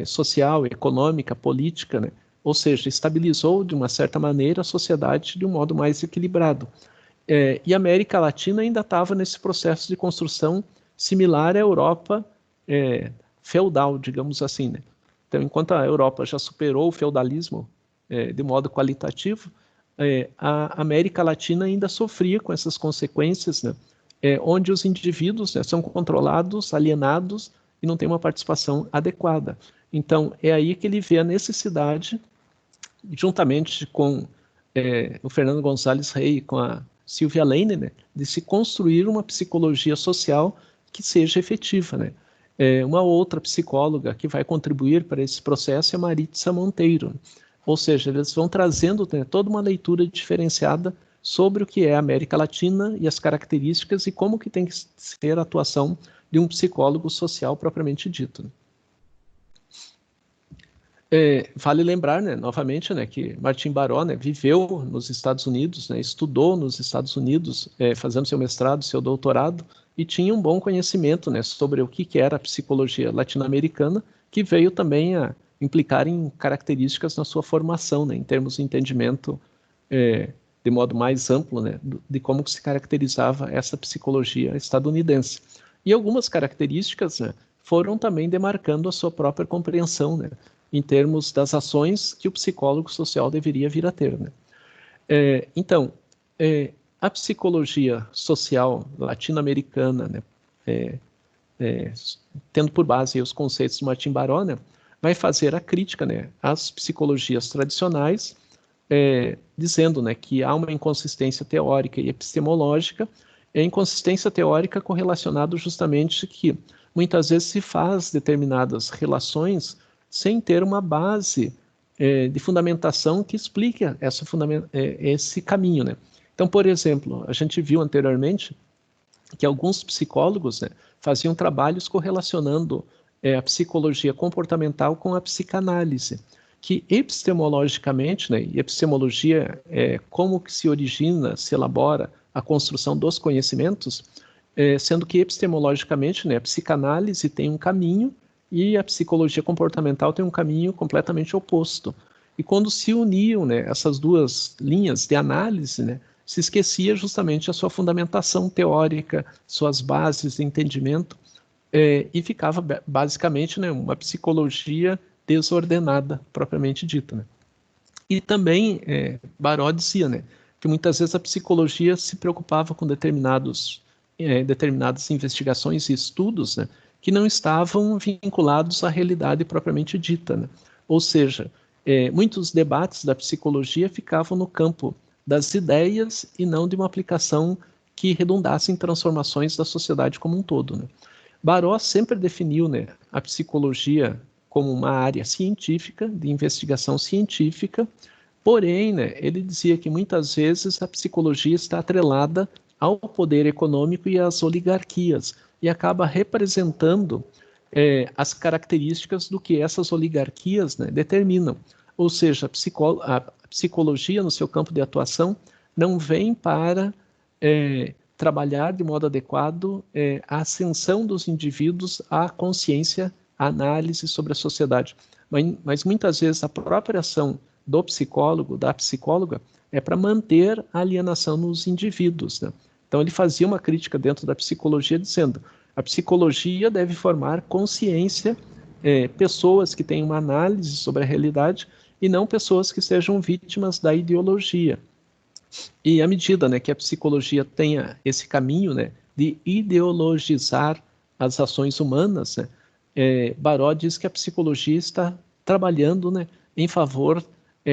social, econômica, política, né? Ou seja, estabilizou, de uma certa maneira, a sociedade de um modo mais equilibrado. E a América Latina ainda estava nesse processo de construção similar à Europa feudal, digamos assim, né? Então, enquanto a Europa já superou o feudalismo de modo qualitativo, a América Latina ainda sofria com essas consequências, né? Onde os indivíduos, né, são controlados, alienados e não têm uma participação adequada. Então, é aí que ele vê a necessidade, juntamente com o Fernando González Rey, com a Sylvia Lane, né, de se construir uma psicologia social que seja efetiva, né? Uma outra psicóloga que vai contribuir para esse processo é Maritza Monteiro. Ou seja, eles vão trazendo, né, toda uma leitura diferenciada sobre o que é a América Latina e as características e como que tem que ser a atuação de um psicólogo social propriamente dito. Vale lembrar, né, novamente, né, que Martin Baró, né, viveu nos Estados Unidos, né, estudou nos Estados Unidos, fazendo seu mestrado, seu doutorado, e tinha um bom conhecimento, né, sobre o que era a psicologia latino-americana, que veio também a implicar em características na sua formação, né, em termos de entendimento de modo mais amplo, né, de como se caracterizava essa psicologia estadunidense. E algumas características, né, foram também demarcando a sua própria compreensão, né, em termos das ações que o psicólogo social deveria vir a ter, né? Então, a psicologia social latino-americana, né, tendo por base os conceitos de Martin Baró, né, vai fazer a crítica, né, às psicologias tradicionais, dizendo, né, que há uma inconsistência teórica e epistemológica. A inconsistência teórica correlacionada justamente que muitas vezes se faz determinadas relações sem ter uma base de fundamentação que explique esse caminho, né? Então, por exemplo, a gente viu anteriormente que alguns psicólogos, né, faziam trabalhos correlacionando a psicologia comportamental com a psicanálise, que epistemologicamente, né, e epistemologia é como que se origina, se elabora a construção dos conhecimentos, sendo que epistemologicamente, né, a psicanálise tem um caminho e a psicologia comportamental tem um caminho completamente oposto. E quando se uniam, né, essas duas linhas de análise, né, se esquecia justamente a sua fundamentação teórica, suas bases de entendimento, e ficava basicamente, né, uma psicologia desordenada, propriamente dita, né? E também Baró dizia, né, que muitas vezes a psicologia se preocupava com determinadas investigações e estudos, né, que não estavam vinculados à realidade propriamente dita, né? Ou seja, muitos debates da psicologia ficavam no campo das ideias e não de uma aplicação que redundasse em transformações da sociedade como um todo, né? Baró sempre definiu, né, a psicologia como uma área científica, de investigação científica, porém, né, ele dizia que muitas vezes a psicologia está atrelada ao poder econômico e às oligarquias, e acaba representando as características do que essas oligarquias, né, determinam. Ou seja, a psicologia, no seu campo de atuação, não vem para trabalhar de modo adequado a ascensão dos indivíduos à consciência, à análise sobre a sociedade. Mas muitas vezes a própria ação do psicólogo, da psicóloga, é para manter a alienação nos indivíduos, né? Então ele fazia uma crítica dentro da psicologia dizendo: a psicologia deve formar consciência, pessoas que tenham uma análise sobre a realidade e não pessoas que sejam vítimas da ideologia. E à medida, né, que a psicologia tenha esse caminho, né, de ideologizar as ações humanas, né, Baró diz que a psicologia está trabalhando, né, em favor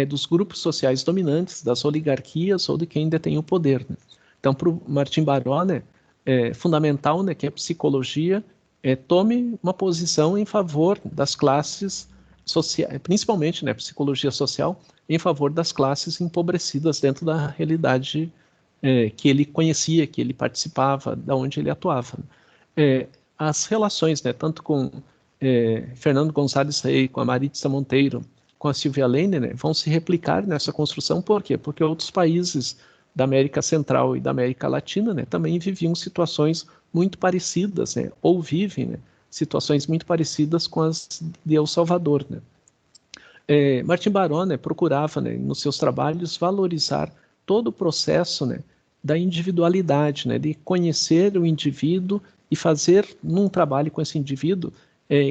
dos grupos sociais dominantes, das oligarquias ou de quem detém o poder, né? Então, para o Martim Baró, né, é fundamental, né, que a psicologia tome uma posição em favor das classes sociais, principalmente, né, psicologia social, em favor das classes empobrecidas dentro da realidade que ele conhecia, que ele participava, da onde ele atuava. As relações, né, tanto com Fernando González Rey, com a Maritza Monteiro, com a Silvia Lehner, né, vão se replicar nessa construção. Por quê? Porque outros países da América Central e da América Latina, né, também viviam situações muito parecidas, né, ou vivem, né, situações muito parecidas com as de El Salvador, né. Martim Baró, né, procurava, né, nos seus trabalhos valorizar todo o processo, né, da individualidade, né, de conhecer o indivíduo e fazer num trabalho com esse indivíduo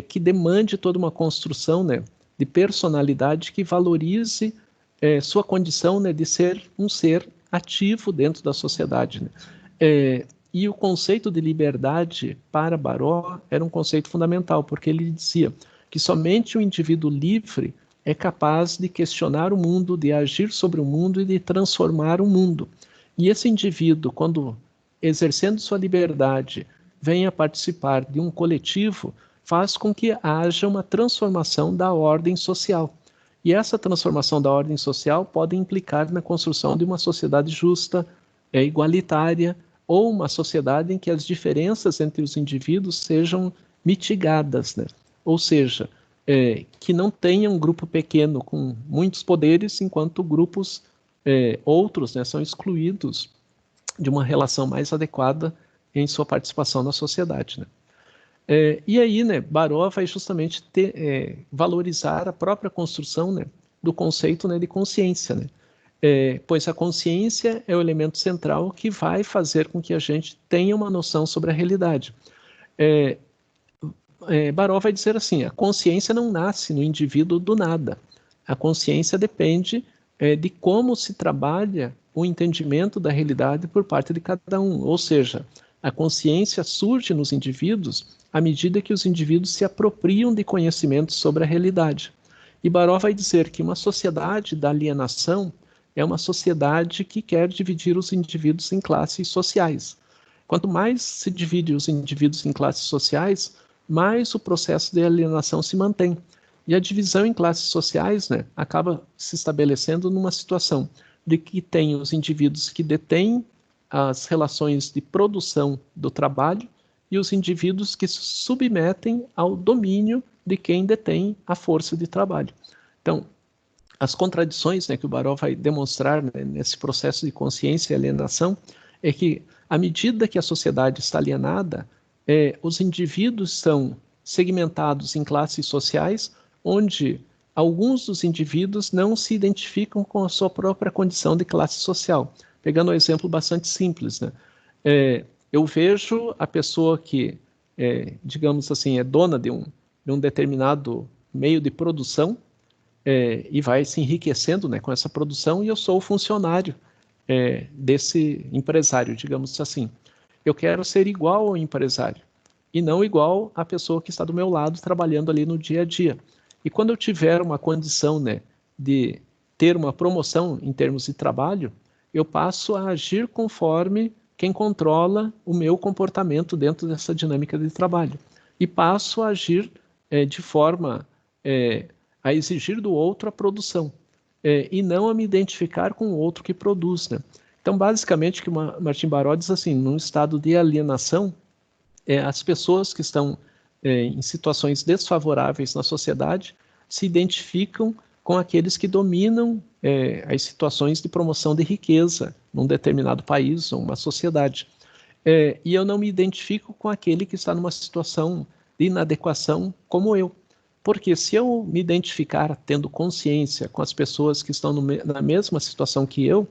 que demande toda uma construção, né, de personalidade que valorize sua condição, né, de ser um ser ativo dentro da sociedade, né? E o conceito de liberdade para Baró era um conceito fundamental, porque ele dizia que somente o indivíduo livre é capaz de questionar o mundo, de agir sobre o mundo e de transformar o mundo. E esse indivíduo, quando exercendo sua liberdade, vem a participar de um coletivo, faz com que haja uma transformação da ordem social. E essa transformação da ordem social pode implicar na construção de uma sociedade justa, igualitária, ou uma sociedade em que as diferenças entre os indivíduos sejam mitigadas, né? Ou seja, que não tenha um grupo pequeno com muitos poderes, enquanto grupos outros, né, são excluídos de uma relação mais adequada em sua participação na sociedade, né? E aí, né, Baró vai justamente valorizar a própria construção, né, do conceito, né, de consciência, né? Pois a consciência é o elemento central que vai fazer com que a gente tenha uma noção sobre a realidade. Baró vai dizer assim: a consciência não nasce no indivíduo do nada. A consciência depende de como se trabalha o entendimento da realidade por parte de cada um. Ou seja, a consciência surge nos indivíduos à medida que os indivíduos se apropriam de conhecimentos sobre a realidade. E Baró vai dizer que uma sociedade da alienação é uma sociedade que quer dividir os indivíduos em classes sociais. Quanto mais se divide os indivíduos em classes sociais, mais o processo de alienação se mantém. E a divisão em classes sociais, né, acaba se estabelecendo numa situação de que tem os indivíduos que detêm as relações de produção do trabalho e os indivíduos que se submetem ao domínio de quem detém a força de trabalho. Então, as contradições, né, que o Baró vai demonstrar, né, nesse processo de consciência e alienação é que, à medida que a sociedade está alienada, os indivíduos são segmentados em classes sociais, onde alguns dos indivíduos não se identificam com a sua própria condição de classe social. Pegando um exemplo bastante simples, né? Eu vejo a pessoa que, digamos assim, é dona de um determinado meio de produção e vai se enriquecendo, né, com essa produção, e eu sou o funcionário desse empresário, digamos assim. Eu quero ser igual ao empresário e não igual à pessoa que está do meu lado trabalhando ali no dia a dia. E quando eu tiver uma condição, né, de ter uma promoção em termos de trabalho, eu passo a agir conforme quem controla o meu comportamento dentro dessa dinâmica de trabalho. E passo a agir de forma a exigir do outro a produção, e não a me identificar com o outro que produz, né? Então, basicamente, o que Martim Baró diz assim, num estado de alienação, as pessoas que estão em situações desfavoráveis na sociedade se identificam com aqueles que dominam as situações de promoção de riqueza num determinado país ou uma sociedade. E eu não me identifico com aquele que está numa situação de inadequação como eu. Porque se eu me identificar tendo consciência com as pessoas que estão na mesma situação que eu,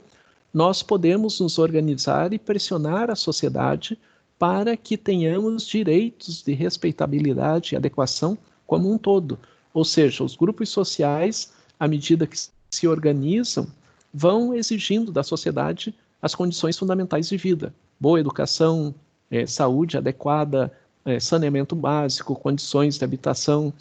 nós podemos nos organizar e pressionar a sociedade para que tenhamos direitos de respeitabilidade e adequação como um todo. Ou seja, os grupos sociais, à medida que se organizam, vão exigindo da sociedade as condições fundamentais de vida. Boa educação, saúde adequada, saneamento básico, condições de habitação,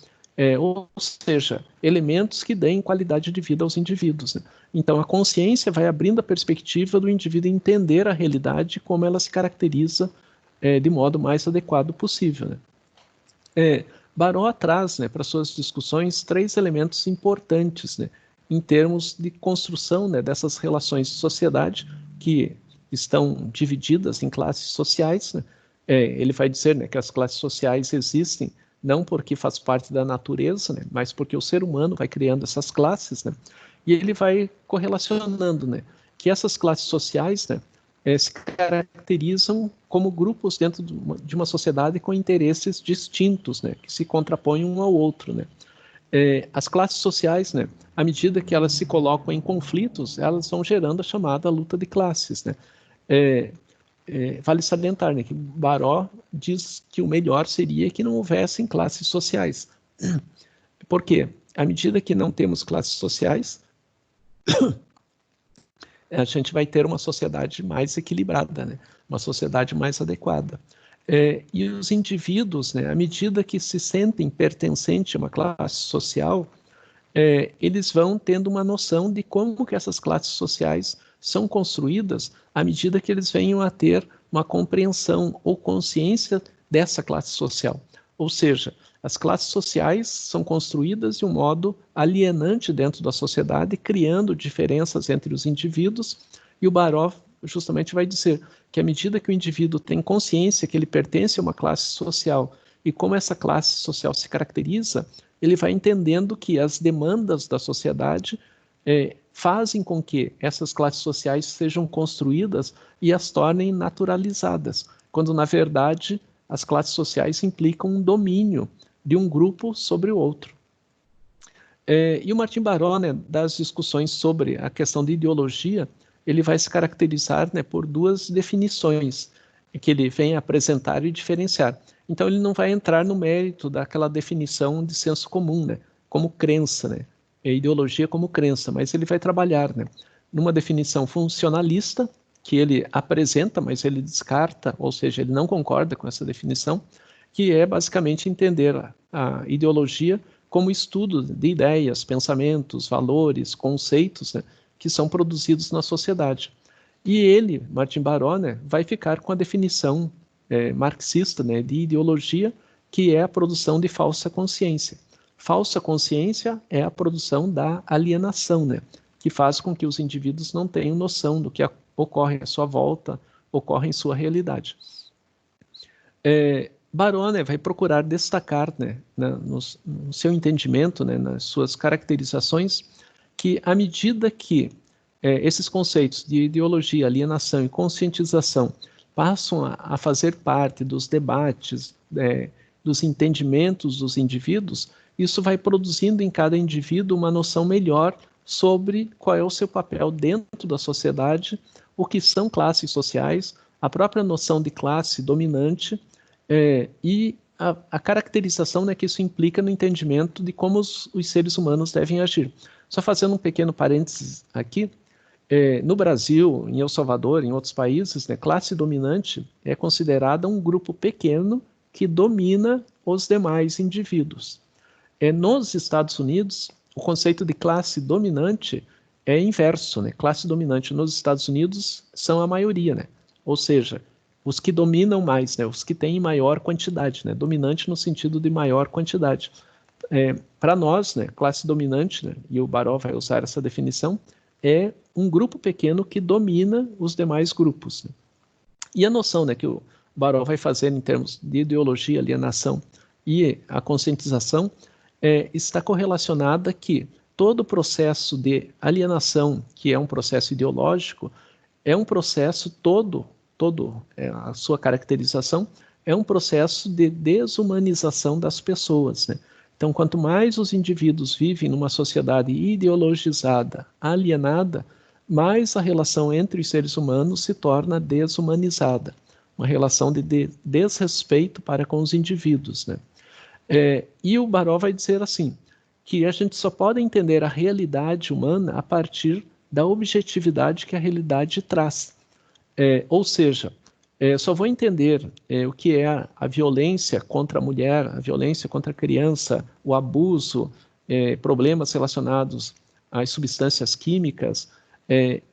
ou seja, elementos que deem qualidade de vida aos indivíduos, né? Então, a consciência vai abrindo a perspectiva do indivíduo entender a realidade como ela se caracteriza de modo mais adequado possível, né? Baró traz, né, para suas discussões 3 elementos importantes, né, em termos de construção, né, dessas relações de sociedade que estão divididas em classes sociais, né? Ele vai dizer, né, que as classes sociais existem não porque faz parte da natureza, né, mas porque o ser humano vai criando essas classes, né, e ele vai correlacionando, né, que essas classes sociais, né, se caracterizam como grupos dentro de uma sociedade com interesses distintos, né, que se contrapõem um ao outro, né. As classes sociais, né, à medida que elas se colocam em conflitos, elas vão gerando a chamada luta de classes, né. Vale salientar, né, que Baró diz que o melhor seria que não houvessem classes sociais. Por quê? À medida que não temos classes sociais, a gente vai ter uma sociedade mais equilibrada, né? Uma sociedade mais adequada. E os indivíduos, né, à medida que se sentem pertencentes a uma classe social, eles vão tendo uma noção de como que essas classes sociais são construídas à medida que eles venham a ter uma compreensão ou consciência dessa classe social. Ou seja, as classes sociais são construídas de um modo alienante dentro da sociedade, criando diferenças entre os indivíduos, e o Baró justamente vai dizer que à medida que o indivíduo tem consciência que ele pertence a uma classe social e como essa classe social se caracteriza, ele vai entendendo que as demandas da sociedade fazem com que essas classes sociais sejam construídas e as tornem naturalizadas, quando, na verdade, as classes sociais implicam um domínio de um grupo sobre o outro. E o Martim Baró, né, das discussões sobre a questão de ideologia, ele vai se caracterizar, né, por 2 definições que ele vem apresentar e diferenciar. Então, ele não vai entrar no mérito daquela definição de senso comum, né, como crença, né, ideologia como crença, mas ele vai trabalhar, né, numa definição funcionalista, que ele apresenta, mas ele descarta, ou seja, ele não concorda com essa definição, que é basicamente entender a ideologia como estudo de ideias, pensamentos, valores, conceitos, né, que são produzidos na sociedade. E ele, Martin Baró, né, vai ficar com a definição marxista, né, de ideologia, que é a produção de falsa consciência. Falsa consciência é a produção da alienação, né, que faz com que os indivíduos não tenham noção do que ocorre à sua volta, ocorre em sua realidade. Baró, né, vai procurar destacar, né, no seu entendimento, né, nas suas caracterizações, que à medida que esses conceitos de ideologia, alienação e conscientização passam a fazer parte dos debates, dos entendimentos dos indivíduos, isso vai produzindo em cada indivíduo uma noção melhor sobre qual é o seu papel dentro da sociedade, o que são classes sociais, a própria noção de classe dominante e a caracterização, né, que isso implica no entendimento de como os seres humanos devem agir. Só fazendo um pequeno parênteses aqui, no Brasil, em El Salvador, em outros países, né, classe dominante é considerada um grupo pequeno que domina os demais indivíduos. Nos Estados Unidos, o conceito de classe dominante é inverso, né? Classe dominante nos Estados Unidos são a maioria, né? Ou seja, os que dominam mais, né? Os que têm maior quantidade, né? Dominante no sentido de maior quantidade. Para nós, né, classe dominante, né, e o Baró vai usar essa definição, é um grupo pequeno que domina os demais grupos. Né? E a noção, né, que o Baró vai fazer em termos de ideologia, alienação e a conscientização está correlacionada que todo o processo de alienação, que é um processo ideológico, é um processo a sua caracterização é um processo de desumanização das pessoas, né? Então, quanto mais os indivíduos vivem numa sociedade ideologizada, alienada, mais a relação entre os seres humanos se torna desumanizada, uma relação de desrespeito para com os indivíduos, né? E o Baró vai dizer assim, que a gente só pode entender a realidade humana a partir da objetividade que a realidade traz. Ou seja, só vou entender o que é a violência contra a mulher, a violência contra a criança, o abuso, problemas relacionados às substâncias químicas,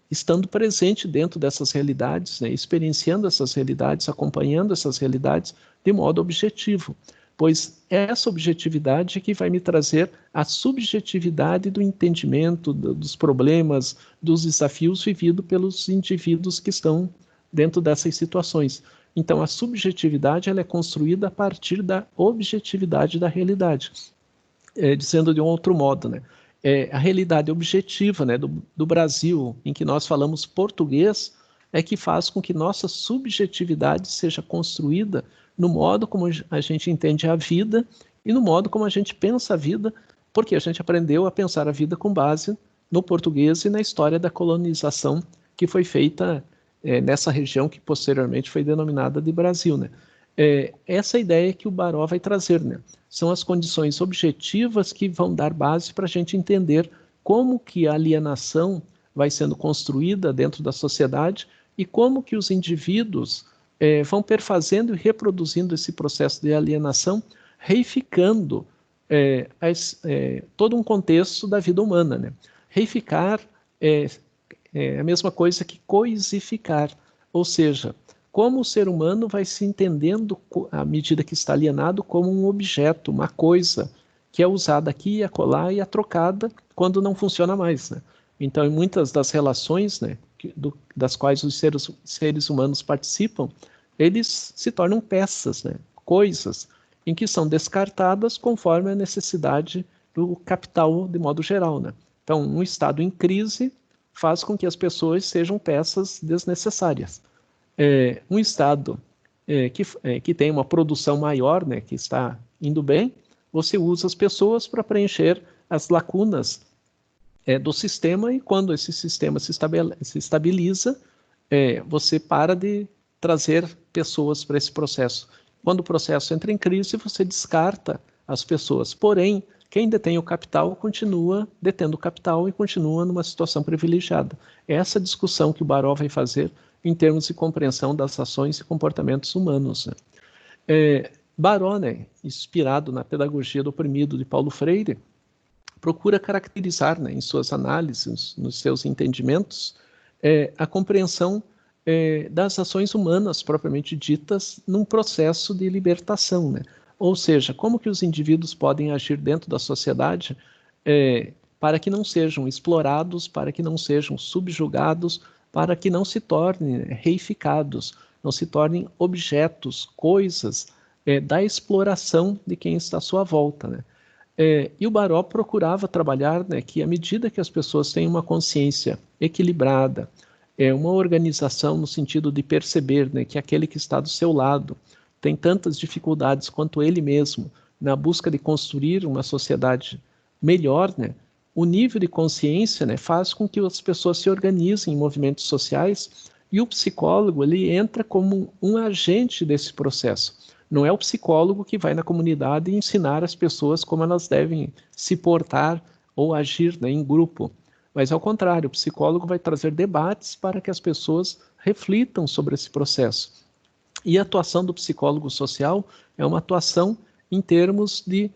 estando presente dentro dessas realidades, né, experienciando essas realidades, acompanhando essas realidades de modo objetivo. Pois essa objetividade é que vai me trazer a subjetividade do entendimento dos problemas, dos desafios vividos pelos indivíduos que estão dentro dessas situações. Então, a subjetividade ela é construída a partir da objetividade da realidade. Dizendo de um outro modo, né? A realidade objetiva, né, do Brasil, em que nós falamos português, é que faz com que nossa subjetividade seja construída no modo como a gente entende a vida e no modo como a gente pensa a vida, porque a gente aprendeu a pensar a vida com base no português e na história da colonização que foi feita nessa região que posteriormente foi denominada de Brasil, né? Essa ideia que o Baró vai trazer, né? São as condições objetivas que vão dar base para a gente entender como que a alienação vai sendo construída dentro da sociedade e como que os indivíduos vão perfazendo e reproduzindo esse processo de alienação, reificando todo um contexto da vida humana, né? Reificar é a mesma coisa que coisificar, ou seja, como o ser humano vai se entendendo à medida que está alienado como um objeto, uma coisa que é usada aqui e acolá e é trocada quando não funciona mais, né? Então, em muitas das relações, né, das quais os seres humanos participam, eles se tornam peças, né, coisas, em que são descartadas conforme a necessidade do capital de modo geral, né? Então, um estado em crise faz com que as pessoas sejam peças desnecessárias. Um estado que tem uma produção maior, né, que está indo bem, você usa as pessoas para preencher as lacunas do sistema, e quando esse sistema se estabiliza, você para de trazer pessoas para esse processo. Quando o processo entra em crise, você descarta as pessoas. Porém, quem detém o capital continua detendo o capital e continua numa situação privilegiada. É essa discussão que o Baró vai fazer em termos de compreensão das ações e comportamentos humanos, né? Baró, né, inspirado na Pedagogia do Oprimido de Paulo Freire, procura caracterizar, né, em suas análises, nos seus entendimentos, a compreensão das ações humanas propriamente ditas num processo de libertação, né? Ou seja, como que os indivíduos podem agir dentro da sociedade para que não sejam explorados, para que não sejam subjugados, para que não se tornem reificados, não se tornem objetos, coisas da exploração de quem está à sua volta, né? E o Baró procurava trabalhar, né, que à medida que as pessoas têm uma consciência equilibrada, uma organização no sentido de perceber, né, que aquele que está do seu lado tem tantas dificuldades quanto ele mesmo na busca de construir uma sociedade melhor, né, o nível de consciência, né, faz com que as pessoas se organizem em movimentos sociais e o psicólogo ele entra como um agente desse processo. Não é o psicólogo que vai na comunidade e ensinar as pessoas como elas devem se portar ou agir, né, em grupo. Mas, ao contrário, o psicólogo vai trazer debates para que as pessoas reflitam sobre esse processo. E a atuação do psicólogo social é uma atuação em termos de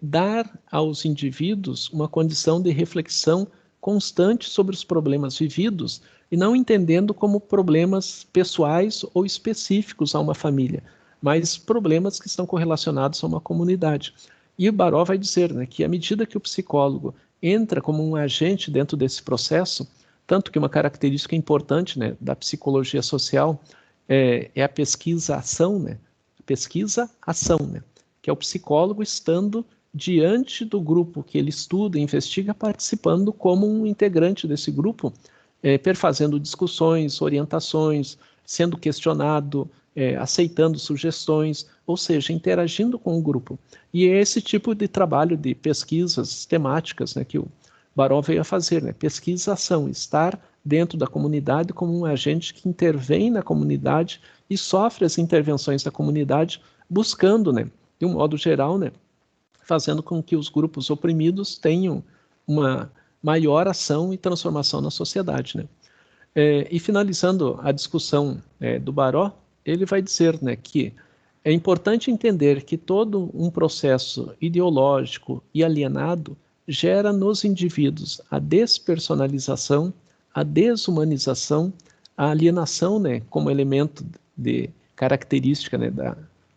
dar aos indivíduos uma condição de reflexão constante sobre os problemas vividos e não entendendo como problemas pessoais ou específicos a uma família, mas problemas que estão correlacionados a uma comunidade. E o Baró vai dizer, né, que à medida que o psicólogo entra como um agente dentro desse processo, tanto que uma característica importante, né, da psicologia social é a pesquisa-ação, né? Pesquisa-ação, né? Que é o psicólogo estando diante do grupo que ele estuda e investiga, participando como um integrante desse grupo, perfazendo discussões, orientações, sendo questionado, aceitando sugestões, ou seja, interagindo com o grupo. E é esse tipo de trabalho de pesquisas temáticas, né, que o Baró veio a fazer, né? Pesquisa-ação, estar dentro da comunidade como um agente que intervém na comunidade e sofre as intervenções da comunidade, buscando, né, de um modo geral, né, fazendo com que os grupos oprimidos tenham uma maior ação e transformação na sociedade, né? E finalizando a discussão do Baró, ele vai dizer, né, que é importante entender que todo um processo ideológico e alienado gera nos indivíduos a despersonalização, a desumanização, a alienação, né, como elemento de característica, né,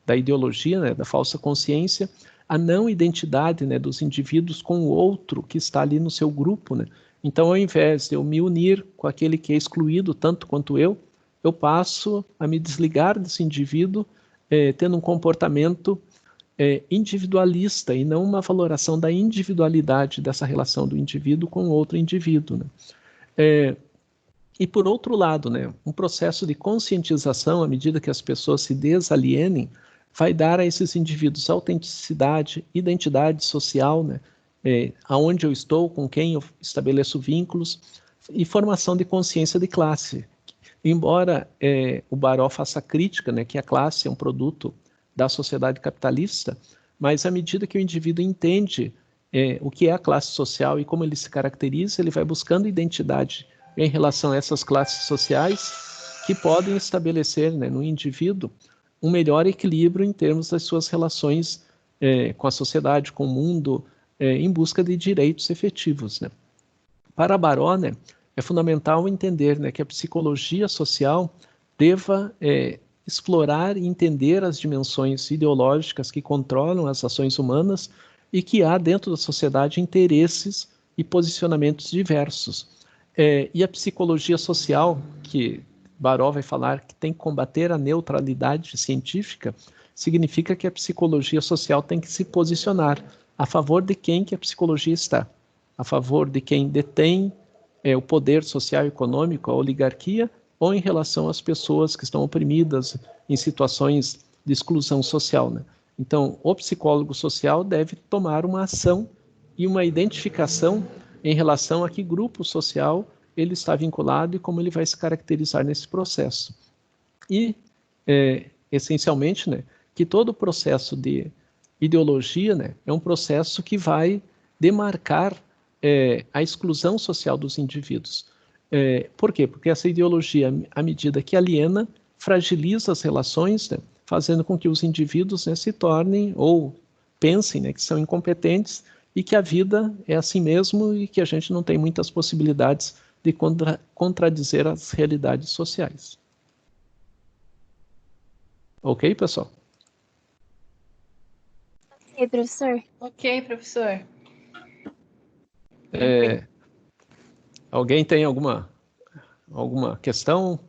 da ideologia, né, da falsa consciência, a não identidade, né, dos indivíduos com o outro que está ali no seu grupo, né? Então, ao invés de eu me unir com aquele que é excluído tanto quanto eu passo a me desligar desse indivíduo, tendo um comportamento individualista e não uma valoração da individualidade dessa relação do indivíduo com outro indivíduo, né? E por outro lado, né, um processo de conscientização, à medida que as pessoas se desalienem, vai dar a esses indivíduos autenticidade, identidade social, né, aonde eu estou, com quem eu estabeleço vínculos, e formação de consciência de classe. Embora o Baró faça crítica, né, que a classe é um produto da sociedade capitalista, mas à medida que o indivíduo entende o que é a classe social e como ele se caracteriza, ele vai buscando identidade em relação a essas classes sociais que podem estabelecer, né, no indivíduo um melhor equilíbrio em termos das suas relações com a sociedade, com o mundo, em busca de direitos efetivos, né? Para Baró, né, é fundamental entender, né, que a psicologia social deva explorar e entender as dimensões ideológicas que controlam as ações humanas e que há dentro da sociedade interesses e posicionamentos diversos. E a psicologia social, que Baró vai falar que tem que combater a neutralidade científica, significa que a psicologia social tem que se posicionar a favor de quem que a psicologia está, a favor de quem detém o poder social e econômico, a oligarquia, ou em relação às pessoas que estão oprimidas em situações de exclusão social, né? Então, o psicólogo social deve tomar uma ação e uma identificação em relação a que grupo social ele está vinculado e como ele vai se caracterizar nesse processo. E, essencialmente, né, que todo o processo de ideologia, né, é um processo que vai demarcar a exclusão social dos indivíduos. Por quê? Porque essa ideologia, à medida que aliena, fragiliza as relações, né, fazendo com que os indivíduos, né, se tornem ou pensem, né, que são incompetentes e que a vida é assim mesmo e que a gente não tem muitas possibilidades de contradizer as realidades sociais. Ok, pessoal?
Ok, professor.
Ok, professor.
Alguém tem alguma questão?